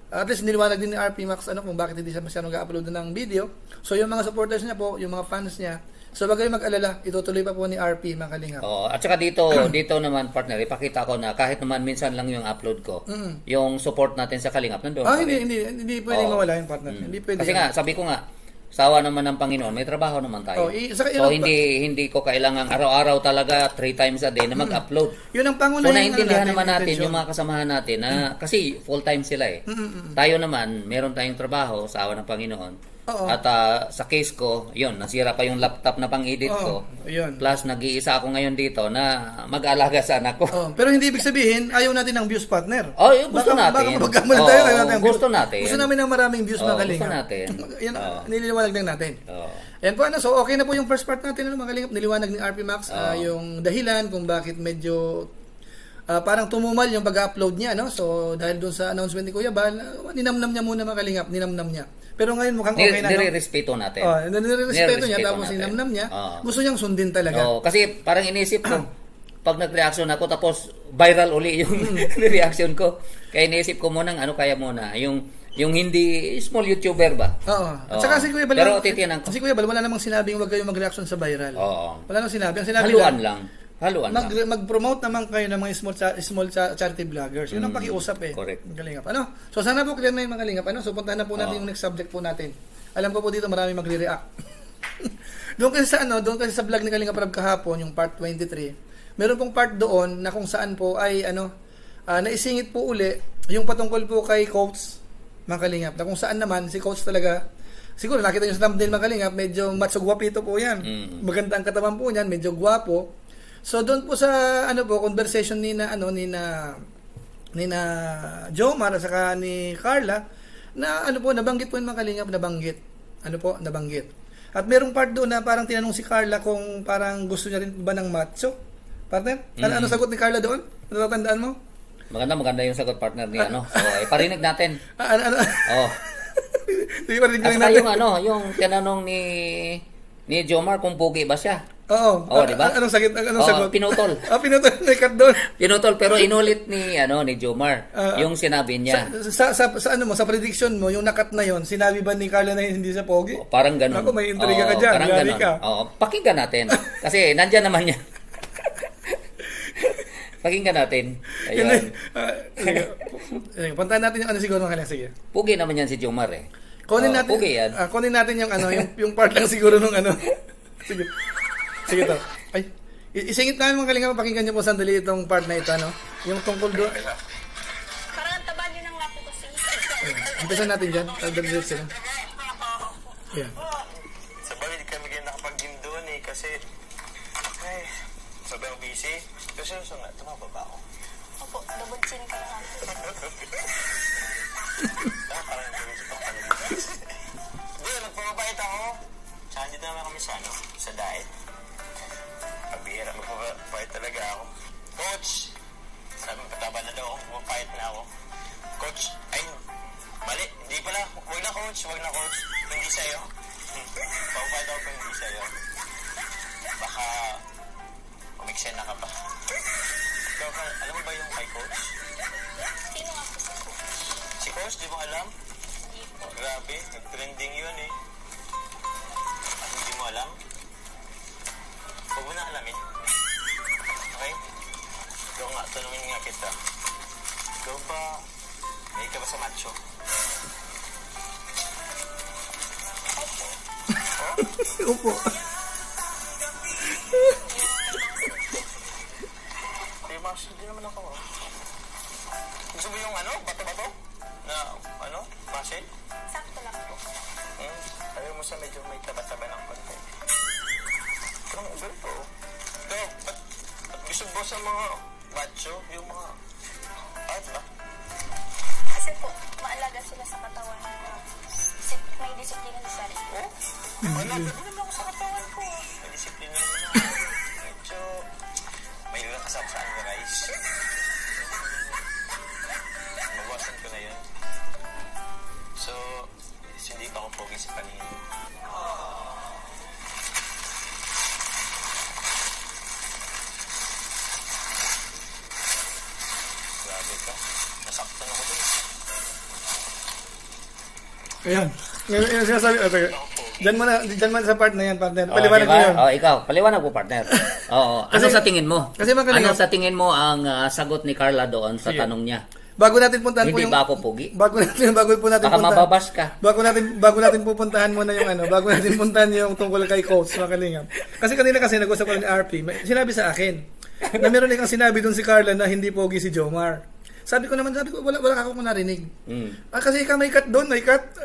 at least niliwanag din ni RP Max kung bakit hindi siya masyadong ga-upload ng video. So yung mga supporters niya po, yung mga fans niya, so bagay mag-alala, itutuloy pa po ni RP mga Kalingap. At saka dito naman partner, ipakita ko na kahit naman minsan lang yung upload ko, yung support natin sa Kalingap nandoon. Hindi pwedeng mawala yung partner. Hindi pwede. Kasi nga, sabi ko nga, sawa naman ng Panginoon, may trabaho naman tayo. So hindi ko kailangan araw-araw talaga 3 times a day na mag-upload. Yun ang pangunahing. So naintindihan naman natin yung mga kasamahan natin na kasi full-time sila eh. Tayo naman, meron tayong trabaho sa awa ng Panginoon. At sa case ko, yun, nasira pa yung laptop na pang-edit ko. Yun. Plus, nag-iisa ako ngayon dito na mag-alaga sa anak ko. Pero hindi ibig sabihin, ayaw natin ng views partner. Gusto natin. Baka magkamalan tayo. Gusto natin. Gusto namin ng maraming views mga Kalingap. Gusto natin. Yan, nililiwanag lang natin. Yan po so okay na po yung first part natin mga Kalingap. Niliwanag ni RP Max yung dahilan kung bakit medyo parang tumumal yung pag-upload niya, no? So dahil doon sa announcement ni Kuya Bal, ninamnam niya muna mga Kalingap, ninamnam niya. Pero ngayon mukhang okay na. Nire-respeto natin. Nire-respeto niya tapos ninamnam niya. Gusto niyang sundin talaga. Kasi parang inisip ko pag nag-reaction ako tapos viral uli yung reaction ko. Kaya inisip ko muna kaya muna yung hindi small YouTuber ba? At saka si Kuya Bal, pero titiyanan ko. Si Kuya Bal wala namang sinabing wag kayong mag-reaction sa viral. Wala namang sinabi. Ang sinabi haluan lang. Mag-promote naman kayo ng mga small charity vloggers. Yun ang pakiusap eh. Correct. Kalingap. So sana po clear na yung mga Kalingap. So puntahan na po natin yung next subject po natin. Alam ko po dito marami magre-react. Doon kasi sa vlog ni Kalingap Rab kahapon, yung part 23. Meron pong part doon na kung saan po ay naisingit po uli yung patungkol po kay Coach mga Kalingap. Na kung saan naman si Coach talaga, siguro nakita niyo sa thumbnail mga Kalingap, medyo macho guwapito po yan. Maganda ang katawan po niyan, medyo guwapo. So doon po sa conversation ni na Jomar at saka ni Carla na nabanggit po yung mga Kalingap, nabanggit. At merong part doon na parang tinanong si Carla kung parang gusto niya rin ba ng macho. Partner? Ano sagot ni Carla doon? Natatandaan mo? Maganda yung sagot partner ni So iparinig natin. Sige, parinig natin. At yung tinanong ni Jomar kung pugi ba siya. Di ba? Anong sagot? Pinutol. Pinutol na cut doon. Pinutol pero inulit ni Jomar yung sinabi niya. Sa prediction mo, yung nakat na yon, sinabi ba ni Carla na hindi sa pogi? Parang ganun. Ako may intriga ka diyan, yari ka. Pakinggan natin. Kasi nandiyan naman niya. Pakinggan natin. Ayun. Puntahan natin yung siguro ng kanya. Sige. Pugi naman yan si Jomar eh. Kunin natin. Pugi yan. Kunin natin yung yung part lang siguro nung Sige. Sige to. Ay, isingit namin mga Kalingap, pakinggan niyo po sandali itong part na ito, yung tungkol doon. Parang taba niyo ng lapo kasi. Umpisan natin dyan. Tagdalit sila. Yeah. Sabagay, kami kayo nakapag-gym doon kasi sobrang busy. Kasi nga, tumaba ba ako? Opo, double chin ka lang. Parang busy pang kanina. Hindi, nagpapapait ako. Tsaka dito naman kami sa diet. Pabihira, magpapapait talaga ako. Coach! Sabi, pataba na daw ako, magpapait na ako. Coach, ay, mali, hindi pala. Huwag na coach. Hindi sa'yo. Papapait ako pa hindi sa'yo. Baka umiksen na ka pa. Ikaw, alam mo ba yung kay coach? Sino nga po si coach? Si coach, di mo alam? Hindi po. Grabe, nag-trending yun eh. Hindi mo alam? Huwag mo na alamin. Okay? Ikaw nga, tanungin nga kita. Ikaw ba, may ka ba sa macho? Opo. Upo. May muscle din naman ako. Gusto mo yung bato-bato? Na, muscle? Sakto lang po. Ayaw mo sa medyo may taba-taba ng konti. Pero ang ganito. Pero, ba't gusto mo sa mga macho, yung mga ba? Kasi po, maalaga sila sa katawan. May disiplina sa sarili. Maalaga din naman ako sa katawan ko. May disiplina naman ako. Medyo, may ilang kasama sa rice. Mabawasan ko na yun. So, hindi pa ako pogi sa paningin. Grabe ka. Nasaktan ako dun. Ayan. Yung sinasabi, dyan mo sa part na yan, partner. Paliwanag mo yun. Ikaw, paliwanag mo, partner. Oo. Ano sa tingin mo? Kasi ano sa tingin mo ang sagot ni Carla doon sa tanong niya? Bago natin puntahan Hindi po yung... ba ako pogi? Bago po natin Baka mababas ka. Bago natin pupuntahan muna yung bago natin puntahan yung tungkol kay Coach, mga kalingap. Kasi kanina nag-usap ko ni RP, sinabi sa akin na meron ikang sinabi doon si Carla na hindi pogi si Jomar. Sabi ko, wala ka akong narinig. Kasi may cut doon,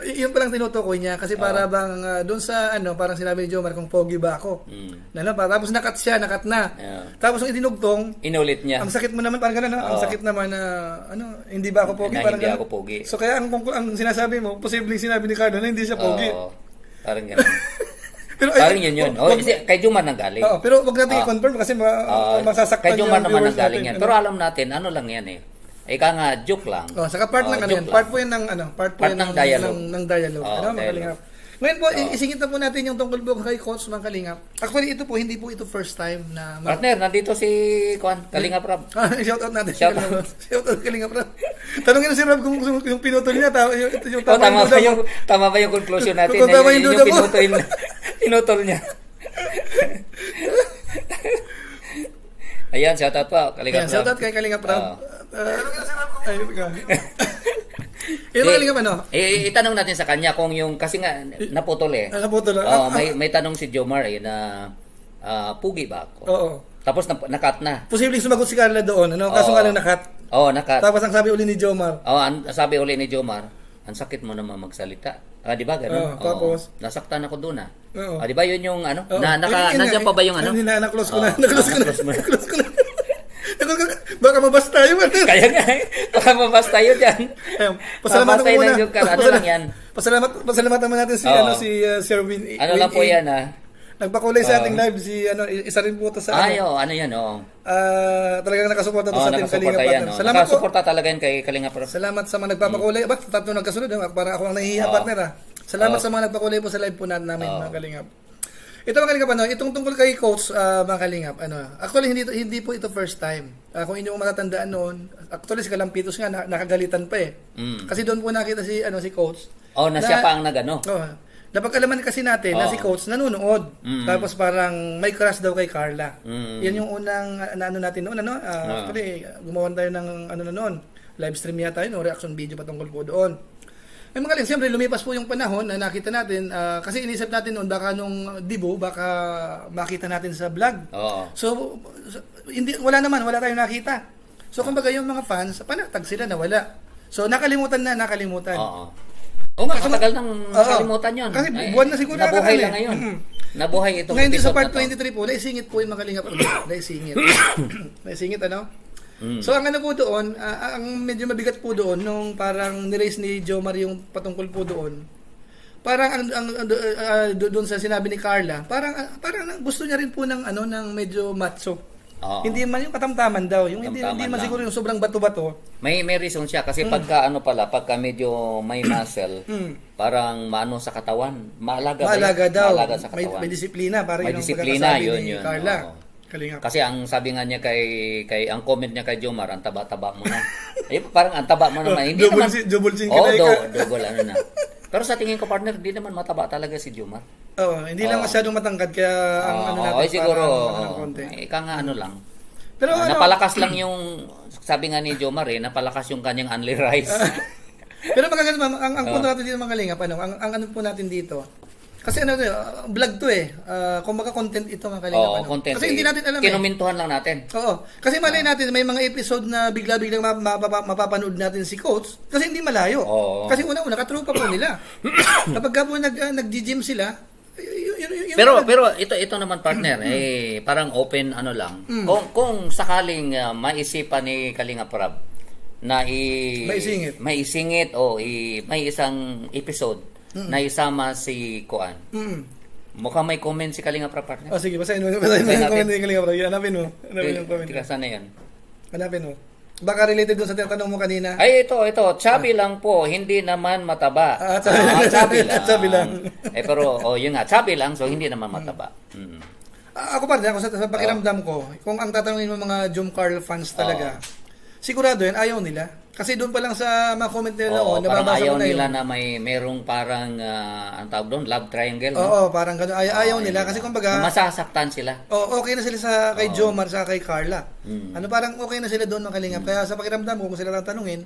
yun palang tinutukoy niya. Kasi para bang, doon sa, parang sinabi ni Jomar kung pogi ba ako. Tapos nakat na. Tapos nung itinugtong, inulit niya. Ang sakit mo naman, parang gano'n, ang sakit naman na, hindi ba ako pogi? Parang hindi ako pogi. So kaya ang sinasabi mo, posibleng sinabi ni Carlo na hindi siya pogi. Parang gano'n. Pero, parang yun. Kay Jomar nang galing. Pero wag natin i-confirm kasi masasaktan kay Jomar naman nang galing yan. Pero alam natin, lang yan eh. Ika nga, joke lang. Saka part ng yan. Part po yan ng, part ng dialogue. Ng dialogue. Mga kalingap. Ngayon po, isingit na po natin yung tungkol po kay Coach, mga kalingap. Actually, hindi po ito first time na... Partner, nandito si Kalingap Rob. Shout out natin. Shout out. Shout out Kalingap Rob. Tanungin na si Rob kung yung pinutol niya, yung tama ba yung conclusion natin? Kung tama yung duda po. Pinutol niya. Ayan, shout out po, Kalingap Rob. Shout out kay Kalingap Rob. Yung mga kalingap itanong natin sa kanya kung yung, kasi nga, naputol eh. Naputol. May tanong si Jomar na, pugi ba ako? Oo. Tapos nakat na. Posibleng sumagot si Carla doon, kaso nga lang nakat. Nakat. Tapos ang sabi uli ni Jomar. Sabi uli ni Jomar, ang sakit mo naman magsalita. Di ba ganun? Tapos nasaktan ako doon Oo. Di ba yun yung nandiyan pa ba yung Na-close ko na. Baka mabas tayo. Kaya nga, baka mabas tayo dyan. Pasalamatan mo muna. Ano lang yan? Pasalamatan mo natin si Sir Win. Ano lang po yan Nagpakulay sa ating live si isa rin po to sa ano yan talagang nakasuporta to sa ating Kalingap. Salamat po. Nakasuporta talaga yan kay Kalingap. Salamat sa mga nagpapakulay. Tatlo nagkasunod para ako ang nahihiya partner Salamat sa mga nagpakulay po sa live po namin mga Kalingap. Ito mga Kalingap, itong tungkol kay Coach, mga Kalingap, actually hindi po ito first time. Kung inyong matatandaan noon, actually si Kalampitos nga nakagalitan pa Kasi doon po nakita si Coach. Siya pa ang nagano. Napag-alaman kasi natin na si Coach nanonood. Tapos parang may crush daw kay Carla. Yan yung unang natin noon, actually gumawan tayo ng noon, live stream yata yun, reaction video patungkol po doon. May mga kalingap, siyempre lumipas po yung panahon na nakita natin, kasi inisip natin noon baka nung Dibo, baka makita natin sa vlog. So, wala tayong nakita. So, kumbaga yung mga fans, panatag sila na wala. So, nakalimutan. Matagal nang nakalimutan yun. Kasi buwan na siguro nabuhay lang ngayon. Nabuhay itong ngayon sa part 23 po, naisingit po yung mga kalingap. Naisingit, So ang po doon, ang medyo mabigat po doon nung parang ni-raise ni Jomar yung patungkol po doon. Parang doon sa sinabi ni Carla, parang gusto niya rin po ng ng medyo macho. Hindi man yung katamtaman daw, yung hindi man siguro yung sobrang bato-bato. May reason siya kasi pagka medyo may muscle, parang maano sa katawan, maalaga daw. Maalaga sa katawan. May disiplina, parang may disiplina yun. Carla. Kalingap. Kasi ang sabi nga niya kay ang comment niya kay Jomar, ang taba-taba mo na. Parang ang taba mo naman. Hindi naman. Double chin double na. Pero sa tingin ko partner, hindi naman mataba talaga si Jomar. Hindi lang masyadong matangkad kaya ang natin siguro. konti. Ika nga lang. Pero napalakas lang yung sabi nga ni Jomar napalakas yung kanyang only rice. Pero magaganda ang punto natin dito mga kalingap, ang po natin dito. Kasi vlog to eh. Kung content ito mga kalingap. Oo, content. Kasi hindi natin alam kinumintuhan lang natin. Oo. Kasi malay natin, may mga episode na bigla-biglang mapapanood natin si Coach kasi hindi malayo. Oo. Kasi una-una, katrupa po nila. Kapag po nag-gym sila, pero ito naman partner parang open lang. Kung sakaling maisipan ni Kalinga Prab na maisingit o may isang episode na isama si Kuan. Mukhang may comment si Kalinga Prab partner. Sige, basahin mo yung comment ni Kalinga Prab. Hanapin mo yung comment. Saan na yan? Hanapin mo. Baka related doon sa tanong mo kanina. Ay, ito. Chubby lang po. Hindi naman mataba. Chubby lang. Pero, yun nga. Chubby lang, so hindi naman mataba. Ako pa rin, sa pakiramdam ko, kung ang tatanungin mo mga Jom Carl fans talaga, sigurado yan, ayaw nila. Kasi doon pa lang sa mga comment nila parang ayaw nila na merong parang, ang tawag doon, love triangle. Oo, parang gano'n. Ayaw nila. Kasi kumbaga, masasaktan sila. Okay na sila kay Jomar sa kay Carla. Parang okay na sila doon, mga kalingap. Kaya sa pakiramdam ko, kung sila tatanungin,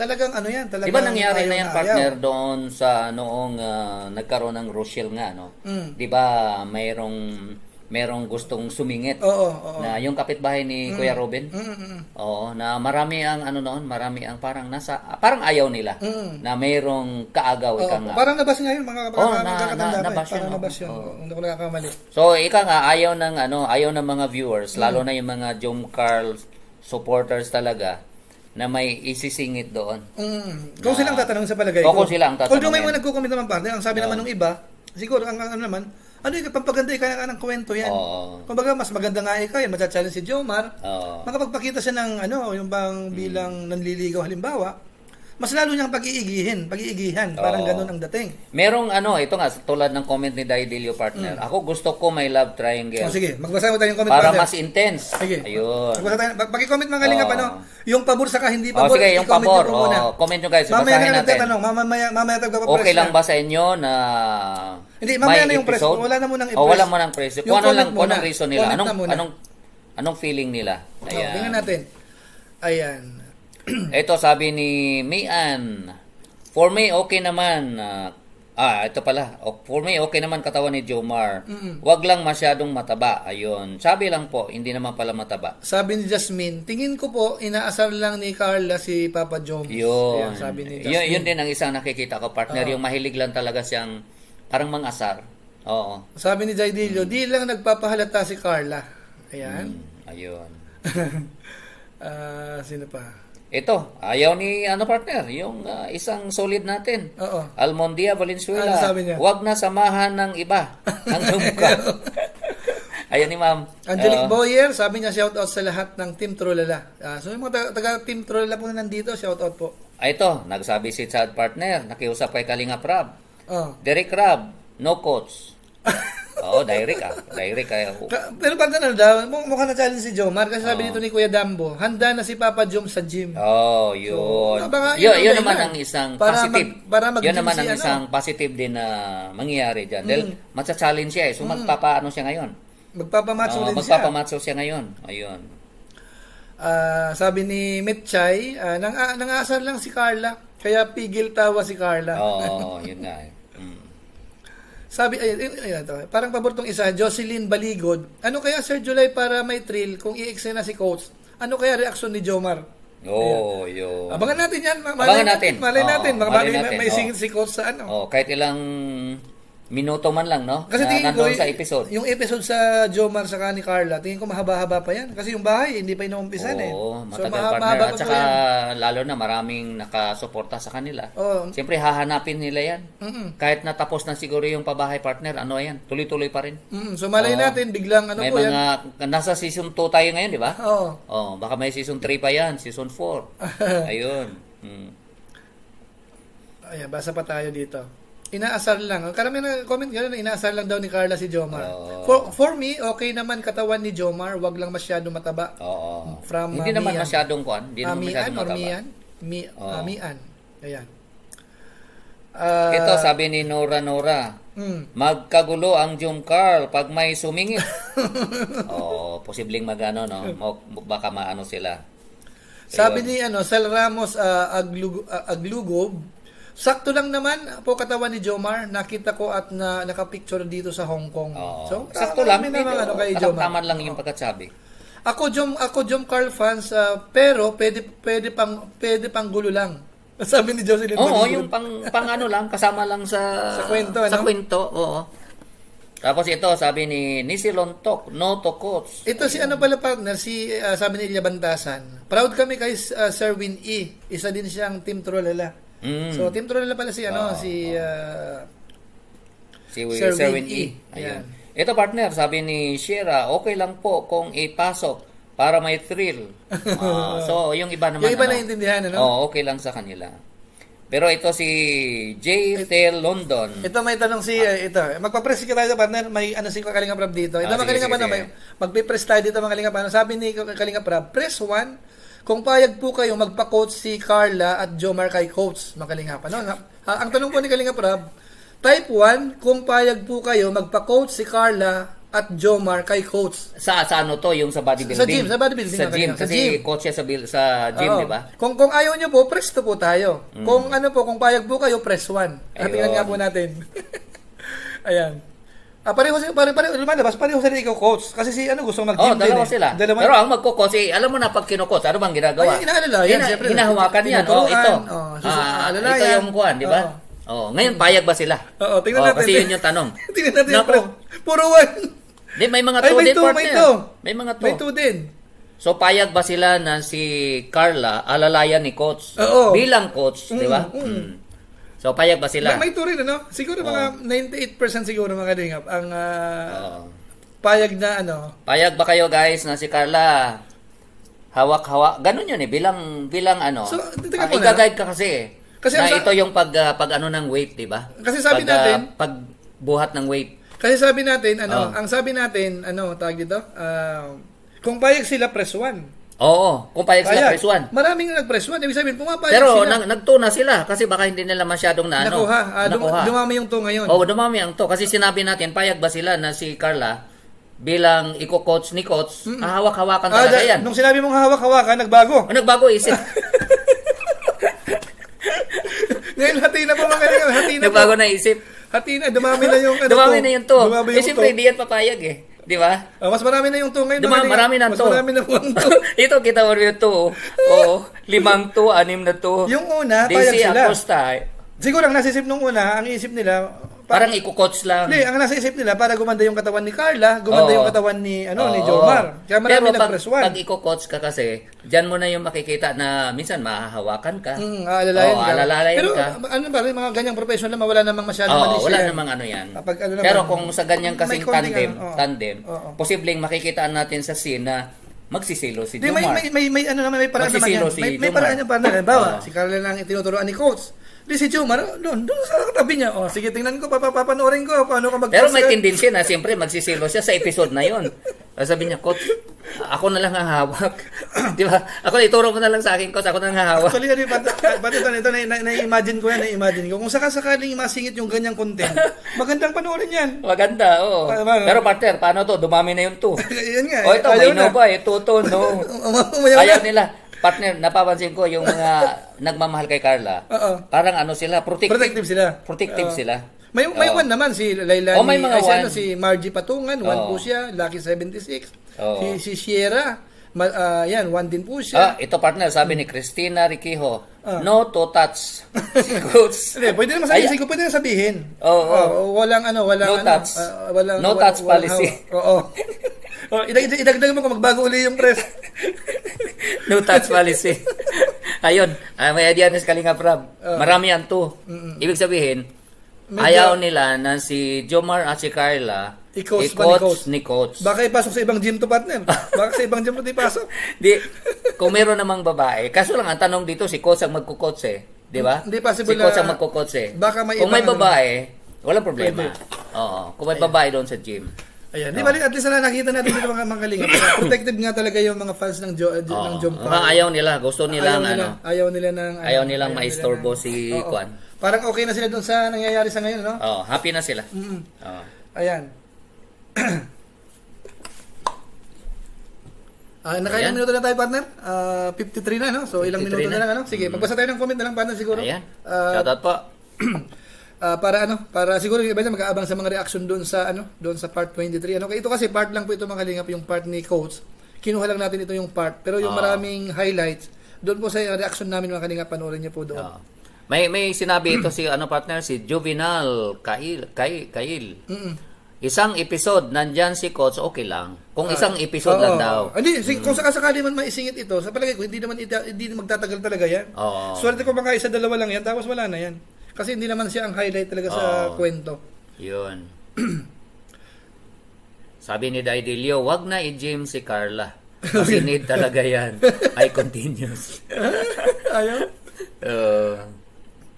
talagang talagang diba nangyari na yan, partner, doon sa noong nagkaroon ng Rochelle nga, no? Diba merong gustong sumingit na yung kapitbahay ni Kuya Robin. Na marami ang marami ang parang ayaw nila na merong kaagaw nga. Parang nabas nga yun mga nabas yun. Hindi ko nakakamali. So ayaw ng mga viewers, lalo na yung mga Jom Carl supporters talaga na may isisingit doon. Kung silang tatanong sa palagay ko. Kung silang tatanong. Although may mga nagko-comment naman partner, ang sabi naman ng iba, siguro ang naman yung pampaganda kaya ng kwento yan. Kumbaga, mas maganda nga yan. Matcha-challenge si Jomar. Makapagpakita siya ng yung bang bilang nanliligaw halimbawa, mas lalo niyang pag-iigihan. Parang ganun ang dating. Merong ito nga, tulad ng comment ni Daidilio partner. Ako gusto ko may love triangle. Sige, magbasa mo tayo yung comment para partner. Mas intense. Sige. Ayun. Magbasa tayo. Pag-comment mga kalingap, yung pabor saka hindi pabor. Sige, yung pabor. Comment nyo guys. Mamaya na nagtatanong. Mamaya tagpapapress. Okay lang ba sa inyo na hindi, mamaya na yung press. Wala na munang i-press. Wala mo nang press. Kung anong reason nila. Anong feeling nila. Ayan. Tingnan natin. Ayan. Ito sabi ni Mian. For me, okay naman. Ito pala. For me, okay naman katawan ni Jomar. Wag lang masyadong mataba. Ayun. Sabi lang po, hindi naman pala mataba. Sabi ni Jasmine, tingin ko po, inaasar lang ni Carla si Papa Jom. Yun. Ayan, sabi ni Jasmine. Yun din ang isang nakikita ko, partner. Yung mahilig lang talaga siyang parang mang-asar. Oo. Sabi ni Jaidillo, di lang nagpapahalata si Carla. Ayan. Ayun. Sino pa? Ito, ayaw ni partner, yung isang solid natin. Almondia Valenzuela. Sabi niya? Huwag na samahan ng iba. Ang sumka. Ayan ni ma'am. Angelic Boyer, sabi niya shout out sa lahat ng Team Trolala. So yung mga taga Team Trolala po na nandito, shout out po. Ito, nagsabi si Chad partner, nakiusap kay Kalinga Prab. Derek Rab, no coach. Direct Pero pag daw, mukha na challenge si Jomar kasi sabi nito ni Kuya Dambo, handa na si Papa Jom sa gym. Yun. Yun naman ang isang positive. Yun naman ang isang positive din na mangyayari dyan. Dahil matcha-challenge siya So magpapaano siya ngayon? Magpapamatso din siya. Magpapamatso siya ngayon. Ayun. Sabi ni Mitchay, nang-aasar lang si Carla, kaya pigil tawa si Carla. Yun nga Sabi, ayun, parang pabor tong isa, Jocelyn Baligod. Ano kaya, Sir July, para may thrill kung i-eksena si Coach? Ano kaya reaksyon ni Jomar? Yun. Abangan natin yan. Abangan natin. Malay natin. May singit si Coach sa kahit ilang minuto man lang, no? Kasi tingin ko, sa episode. Yung episode sa Jomar sa ni Carla, tingin ko mahaba-haba pa yan. Kasi yung bahay, hindi pa inuumpisan matagal partner. At saka, lalo na maraming nakasuporta sa kanila. Siyempre, hahanapin nila yan. Kahit natapos na siguro yung pabahay partner, yan? Tuloy-tuloy pa rin. So, malay natin, biglang may po yan. Nasa season 2 tayo ngayon, di ba? Oo. Baka may season 3 pa yan, season 4. Ayun. Ayan, basa pa tayo dito. Inaasar lang. Karamihan na comment gano'n, inaasar lang daw ni Carla si Jomar. For me, okay naman katawan ni Jomar, wag lang masyado mataba. From hindi naman masyadong Hindi naman masyadong mataba. Mian. Ayan. Ito, sabi ni Nora. Magkagulo ang Jom Carl pag may sumingit. Posibleng magano, no? Baka maano sila. Sabi ni Sal Ramos Aglugob, sakto lang naman po katawan ni Jomar. Nakita ko at nakapicture dito sa Hong Kong. So, sakto lang. Naman, kay Jomar. Taman lang yung pagkatsabi. Ako Jom Carl fans, pero pwede pang gulo lang. Sabi ni Jocelyn. Oo, yung pang ano lang, kasama lang sa kwento, Sa kwento, oo. Tapos ito, sabi ni Nisilontok, no to coach. Ito si ano pala partner, sabi ni Ilya Bantasan. Proud kami kay Sir Win E. Isa din siyang Team Trolala. So Team Trolala pala si Sir Win E. Ayun. Ito partner, sabi ni Shira, okay lang po kung ipasok para may thrill. So yung iba naman, yung iba naiintindihan, ano? Okay lang sa kanila. Pero ito si J.T. London. Ito may tanong ito. Magpa-press ka tayo partner. May si Kalinga Prab dito. Ito mga Kalinga Prab, magpe-press tayo dito mga Kalinga Prab. Sabi ni Kalinga Prab, press 1 kung payag po kayo magpa-coach si Carla at Jomar kay coach mga Kalinga Prab. No? Ang tanong po ni Kalinga Prab, type 1 kung payag po kayo magpa-coach si Carla at Jomar kay coach. Sa ano to, yung sa bodybuilding? Sa bodybuilding. Sa gym. Kasi coach siya sa gym, di ba? Kung ayaw nyo po, press 2 po tayo. Kung kung payag po kayo, press 1. Tingnan nga po natin. Ayan. Pareho lumalabas, pareho sila ikaw coach. Kasi gusto mag-gym din. Dalawa sila. Pero ang magko-coach, alam mo na pag kino-coach, ano bang ginagawa? Inaalala. Yan, siyempre. Hinahawakan yan. Ito. Ito yung kuhan, di ba? Ngayon, payag ba sila? Tingnan natin. Kasi yun yung tanong. Tingnan natin. Puro 1. Di, may mga 2 din, partner. May mga 2. May 2 din. So, payag ba sila na si Carla alalayan ni coach? Bilang coach, di ba? So, payag ba sila? May 2 rin, ano? Siguro mga 98% siguro mga Kalingap ang payag na Payag ba kayo guys na si Carla hawak-hawak? Ganun yun bilang So, i-guide ka kasi na ito yung pag ng weight, di ba? Kasi sabi natin, pagbuhat ng weight. Kasi sabi natin, ang sabi natin, tawag dito, kung payag sila, press 1. Oo, kung payag sila, press 1. Maraming nag-press 1. Ibig sabihin, pumapayag pero sila. Pero nagtuna sila kasi baka hindi nila masyadong nakuha. Dumami yung 2 ngayon. Dumami ang 2. Kasi sinabi natin, payag ba sila na si Carla bilang iko-coach ni coach, hawak-hawakan talaga yan. Nung sinabi mong hawak-hawakan, nagbago. Nagbago isip. Ngayon, hati na po mga Hati na nagbago na isip. Hati na, dumami na yung dumami na yung 2. Siyempre, hindi yan papayag Di ba? Mas marami na yung 2 ngayon. Marami na 2. Mas marami na yung 2. Ito, kita mo rin ito. 5 2, 6 na 2. Yung una, payag sila. Acosta. Siguro ang nasisip nung una, ang isip nila, parang iko-coach lang. Hindi, ang nasa isip nila para gumanda yung katawan ni Carla, gumanda yung katawan ni ni Jomar. Kaya marami nag-press 1. Pag iko-coach ka kasi, diyan mo na yung makikita na minsan mahahawakan ka. Alalayan ka. Pero ano ba, mga ganyang professional naman wala namang masyadong malis. Wala namang yan. Pero kung sa ganyang kasing tandem, posibleng makikita natin sa scene na magsisilo si Jomar. May paraan naman yan. May paraan yan para halimbawa, si Carla lang itinuturoan ni coach. Di si Jomar, doon sa katabi niya. Sige, tingnan ko, papanoorin ko, paano ka mag-coach. Pero may tendency na, siyempre, magsisilo siya sa episode na yon. Sabi niya, coach, ako na lang hahawak. Di ba? Ako, ituro mo na lang sa akin, coach, ako na lang hahawak. Actually, ito, na-imagine ko yan, Kung sakasakaling masingit yung ganyang content, magandang panoorin yan. Maganda, oo. Pero partner, paano to? Dumami na yung 2. Yan nga. Ito, may no ba? Ito, no. Ayaw nila. Partner, napapansin ko yung mga nagmamahal kay Carla. Parang sila, protective sila. May 1 naman si Laila may mga 1. Si Margie Patungan, 1 po siya, Lucky 76. Si Sierra, 1 din po siya. Ito partner, sabi ni Christina Riquijo, no to touch. Si coach. Pwede naman sabihin. Walang no touch. No touch policy. Idagdag mo kung magbago uli yung press. No touch policy. Ayun, may idea ni Kalinga Prab. Marami yan 2. Ibig sabihin, ayaw nila na si Jomar at si Carla i-coach ni coach. Baka ipasok sa ibang gym to, partner. Baka sa ibang gym to ipasok. Kung meron namang babae, kaso lang ang tanong dito, si coach ang magko-coach di ba? Hindi possible si coach ang magko-coach Baka kung may babae, walang problema. Kung may babae doon sa gym. Ayan, di ba at least na nakita natin dito mga Kalinga. Protective nga talaga yung mga fans ng Jomar. Ayaw nila, gusto nilang ayaw nilang maistorbo si Kwan. Parang okay na sila doon sa nangyayari sa ngayon, no? Happy na sila. Ayan. Nakailang minuto na tayo, partner? 53 na, no? So, ilang minuto na lang, ano? Sige, magbasa tayo ng comment na lang, partner, siguro. Ayan. Shoutout po. Para siguro iba na mag-aabang sa mga reaction doon sa part 23. Ito kasi part lang po ito, mga kalingap, yung part ni Coach. Kinuha lang natin ito yung part, pero yung maraming highlights doon po sa reaction namin, mga kalingap, panoorin niyo po doon. May sinabi ito si partner, si Juvenal Kail. Isang episode nandyan si Coach, okay lang. Kung isang episode lang daw. Hindi, kung sakasakali man maisingit ito, sa palagay ko hindi magtatagal talaga yan. Swerte ko baka isa dalawa lang yan, tapos wala na yan. Kasi hindi naman siya ang highlight talaga sa kwento. Yun. Sabi ni Daidilio, wag na i-gym si Carla. Kasi need talaga yan. I continues. Ayaw?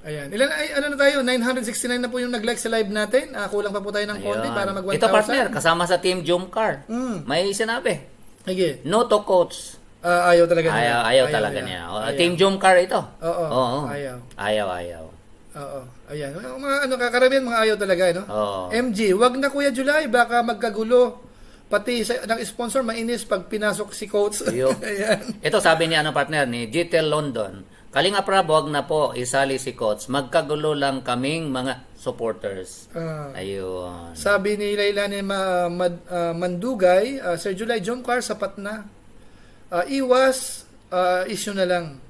Ayan. Ilan na tayo? 969 na po yung nag-like sa live natin. Kulang pa po tayo ng konti para mag 1,000. Ito, partner, kasama sa Team Jumcar. May sinabi. Sige. No to Coach. Ayaw talaga niya. Ayaw talaga niya. Team Jumcar ito. Oo. Ayaw. Oo. Ayan. Mga kakaramihan, mga ayaw talaga, no? MG, wag na Kuya July, baka magkagulo. Pati ng sponsor, mainis pag pinasok si Coach. Ayan. Ito sabi ni partner ni GTL London. Kalinga Prab, wag na po isali si Coach. Magkagulo lang kaming mga supporters. Ayun. Sabi ni Lailani Mandugay, Sir July, Jomcar, sapat na. Iwas issue na lang.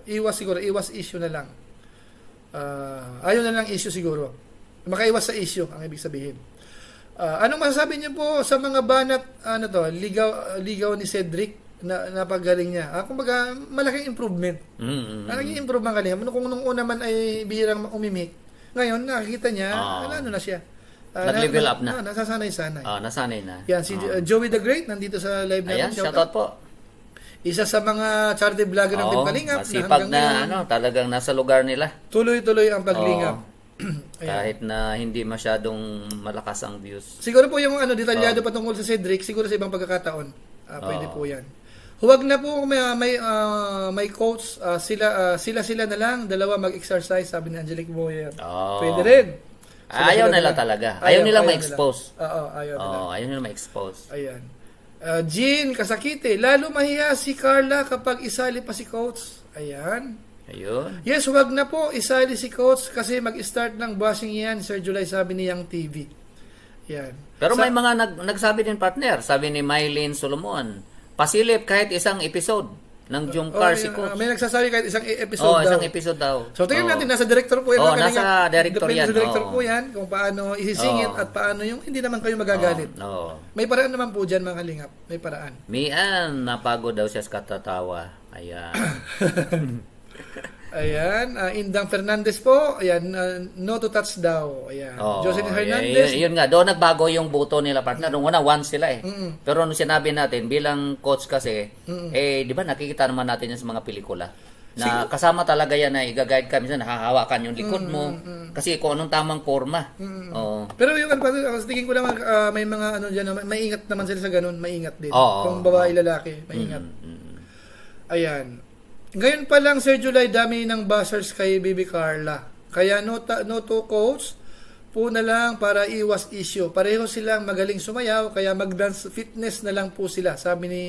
Iwas issue na lang. Ayaw na lang issue siguro. Makaiwas sa issue, ang ibig sabihin. Anong masasabi niyo po sa mga banat, ligaw ni Cedric? Napagaling niya. Kumbaga, malaking improvement. Malaking improvement kanina. Kung nung una man ay bihirang umimik, ngayon nakikita niya, ano na siya. Nag-level up na. Nasasanay-sanay. Nasanay na. Yan, si Joey the Great, nandito sa live natin. Ayan, shoutout po. Isa sa mga charity vlogger ng Team Kalingap. Masipag na, talagang nasa lugar nila. Tuloy-tuloy ang paglingap. Kahit na hindi masyadong malakas ang views. Siguro po yung detalyado patungkol sa Cedric, siguro sa ibang pagkakataon. Pwede po yan. Huwag na po may coach, sila na lang, dalawa mag-exercise, sabi ni Angelique Boyer. Pwede rin. Ayaw nila talaga. Ayaw nila ma-expose. Ayaw nila ma-expose. Ayan. Jean Kasakite, lalo mahiya si Carla kapag isali pa si coach. Ayan. Ayun. Yes, huwag na po isali si coach kasi mag-start ng bashing yan, Sir July, sabi ni Yang TV. Yan. Pero may mga nagsabi din, partner, sabi ni Mylene Solomon, pasilip kahit isang episode ng Jumcar si Coach. May nagsasabi kahit isang episode daw. Isang episode daw. So, tingnan natin, nasa director po yan. Nasa director yan. Depende sa director po yan, kung paano isisingit at paano yung hindi naman kayo magagalit. May paraan naman po dyan, mga kalingap. May paraan. Mian, napagod daw siya sa katatawa. Ayan. Ayan, Indang Fernandez po. Ayan, no to touch daw. Ayan. Jocelyn Hernandez. Yun nga, doon nagbago yung buto nila, partner. Nung una, one sila eh. Pero nung sinabi natin, bilang coach kasi, di ba nakikita naman natin yan sa mga pelikula. Na kasama talaga yan na i-guide ka. Minsan nakahawakan yung likod mo. Kasi kung anong tamang forma. Pero yung tingin ko lang, may mga dyan, maingat naman sila sa ganun. Maingat din. Kung babae, lalaki, maingat. Ayan. Ngayon pa lang, Sir July, dami ng buzzers kay Baby Carla. Kaya no to coach po na lang para iwas issue. Pareho silang magaling sumayaw, kaya mag-dance fitness na lang po sila. Sabi ni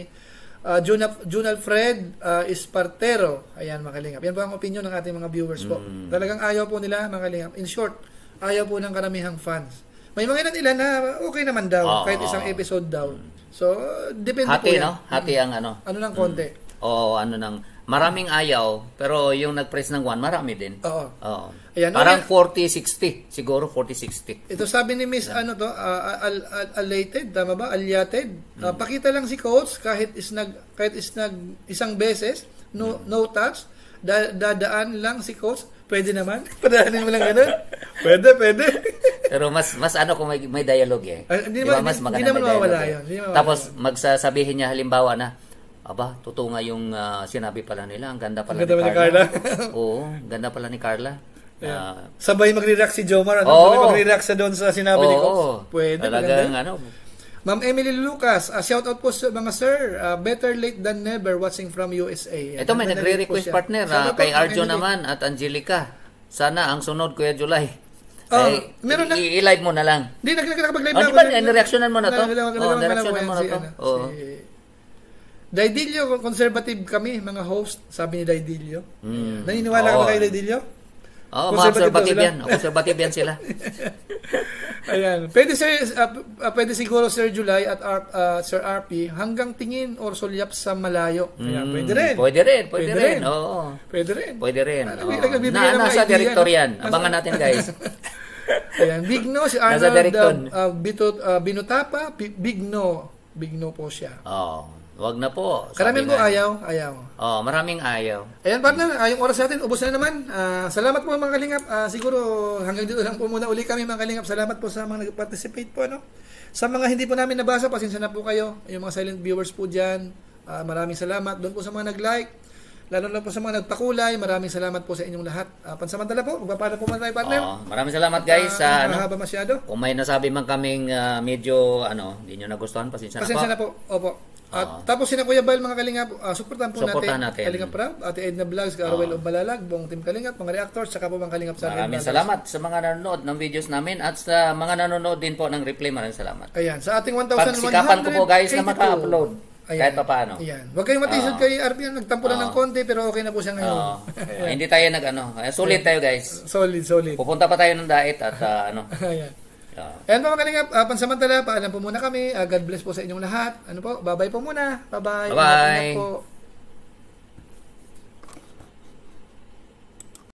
Junal Fred Espartero. Ayan, mga kalingap. Yan po ang opinion ng ating mga viewers po. Talagang ayaw po nila, mga kalingap. In short, ayaw po ng karamihang fans. May mga ilan na okay naman daw, kahit isang episode daw. So, depende po yan. Hati ang ano. Ano lang konti. Maraming ayaw, pero yung nag-press ng 1, marami din. Oo. Ayan, parang 40-60. Siguro 40-60. Ito sabi ni Miss, Alated, tama ba? Alyated. Pakita lang si coach kahit isang beses, no touch, dadaan lang si coach. Pwede naman. Padaanin mo lang ganun. Pwede. Pero mas kung may dialogue eh. Hindi naman mawawala yun. Tapos magsasabihin niya halimbawa na, totoo nga yung sinabi pala nila. Ang ganda pala ni Carla. Oo, ganda pala ni Carla. Sabay magre-react si Jomar. Sabay magre-react sa doon sa sinabi ni Coach. Pwede. Talagang Ma'am Emily Lucas, shoutout po sa mga sir. Better late than never watching from USA. Ito may nagre-request partner kay Arjo naman at Angelica. Sana ang sunod, Kuya July. Meron na. I-live mo na lang. Hindi, nakapag-live na ako. Di ba, nireaksyonan mo na to? Nireaksyonan mo na to. Daidilio, conservative kami, mga host, sabi ni Daidilio. Naniniwala ka ba kay Daidilio? Oo, mga conservative yan. Conservative yan sila. Ayan. Pwede siguro Sir July at Sir RP hanggang tingin or sulyap sa malayo. Ayan, pwede rin. Pwede rin. Oo. Pwede rin. Pwede rin. Nasa director yan. Abangan natin, guys. Ayan, Bigno, si Arnold Binutapa, Bigno po siya. Oo. Wag na po. Karamihan po ayaw. Oh, maraming ayaw. Ayan, partner, yung oras natin, ubos na naman. Salamat po mga kalingap. Siguro hanggang dito lang po muna uli kami mga kalingap. Salamat po sa mga nag-participate po. Ano? Sa mga hindi po namin nabasa, pasensya na po kayo. Yung mga silent viewers po dyan, maraming salamat. Doon po sa mga nag-like, lalo na po sa mga nagpakulay, maraming salamat po sa inyong lahat. Pansamantala po, magpapala po muna tayo, partner. Maraming salamat guys. Mahaba masyado. Kung may nasabi man kaming medyo, hindi nyo nagustuhan, pasensya na po. Opo. At tapos sina Kuya Bal, mga kalingap, supportan po natin. Kalingap Prab, Ate Edna Vlogs, Arwel of Balalag, buong Team Kalingap, mga reactors, saka po mga kalingap sa maraming salamat sa mga nanonood ng videos namin at sa mga nanonood din po ng replay, maraming salamat. Ayan, sa ating 1,182. Pagsikapan ko po guys na maka-upload. Kahit pa paano. Ayan. Huwag kayong matisod kay RP, nagtampo lang ng konti pero okay na po siya ngayon. Hindi tayo solid tayo guys. Solid. Pupunta pa tayo ng diet at Ayan. Ayan po mga kalingap, pansamantala, paalam po muna kami. God bless po sa inyong lahat. Bye-bye po muna. Bye-bye. Bye-bye.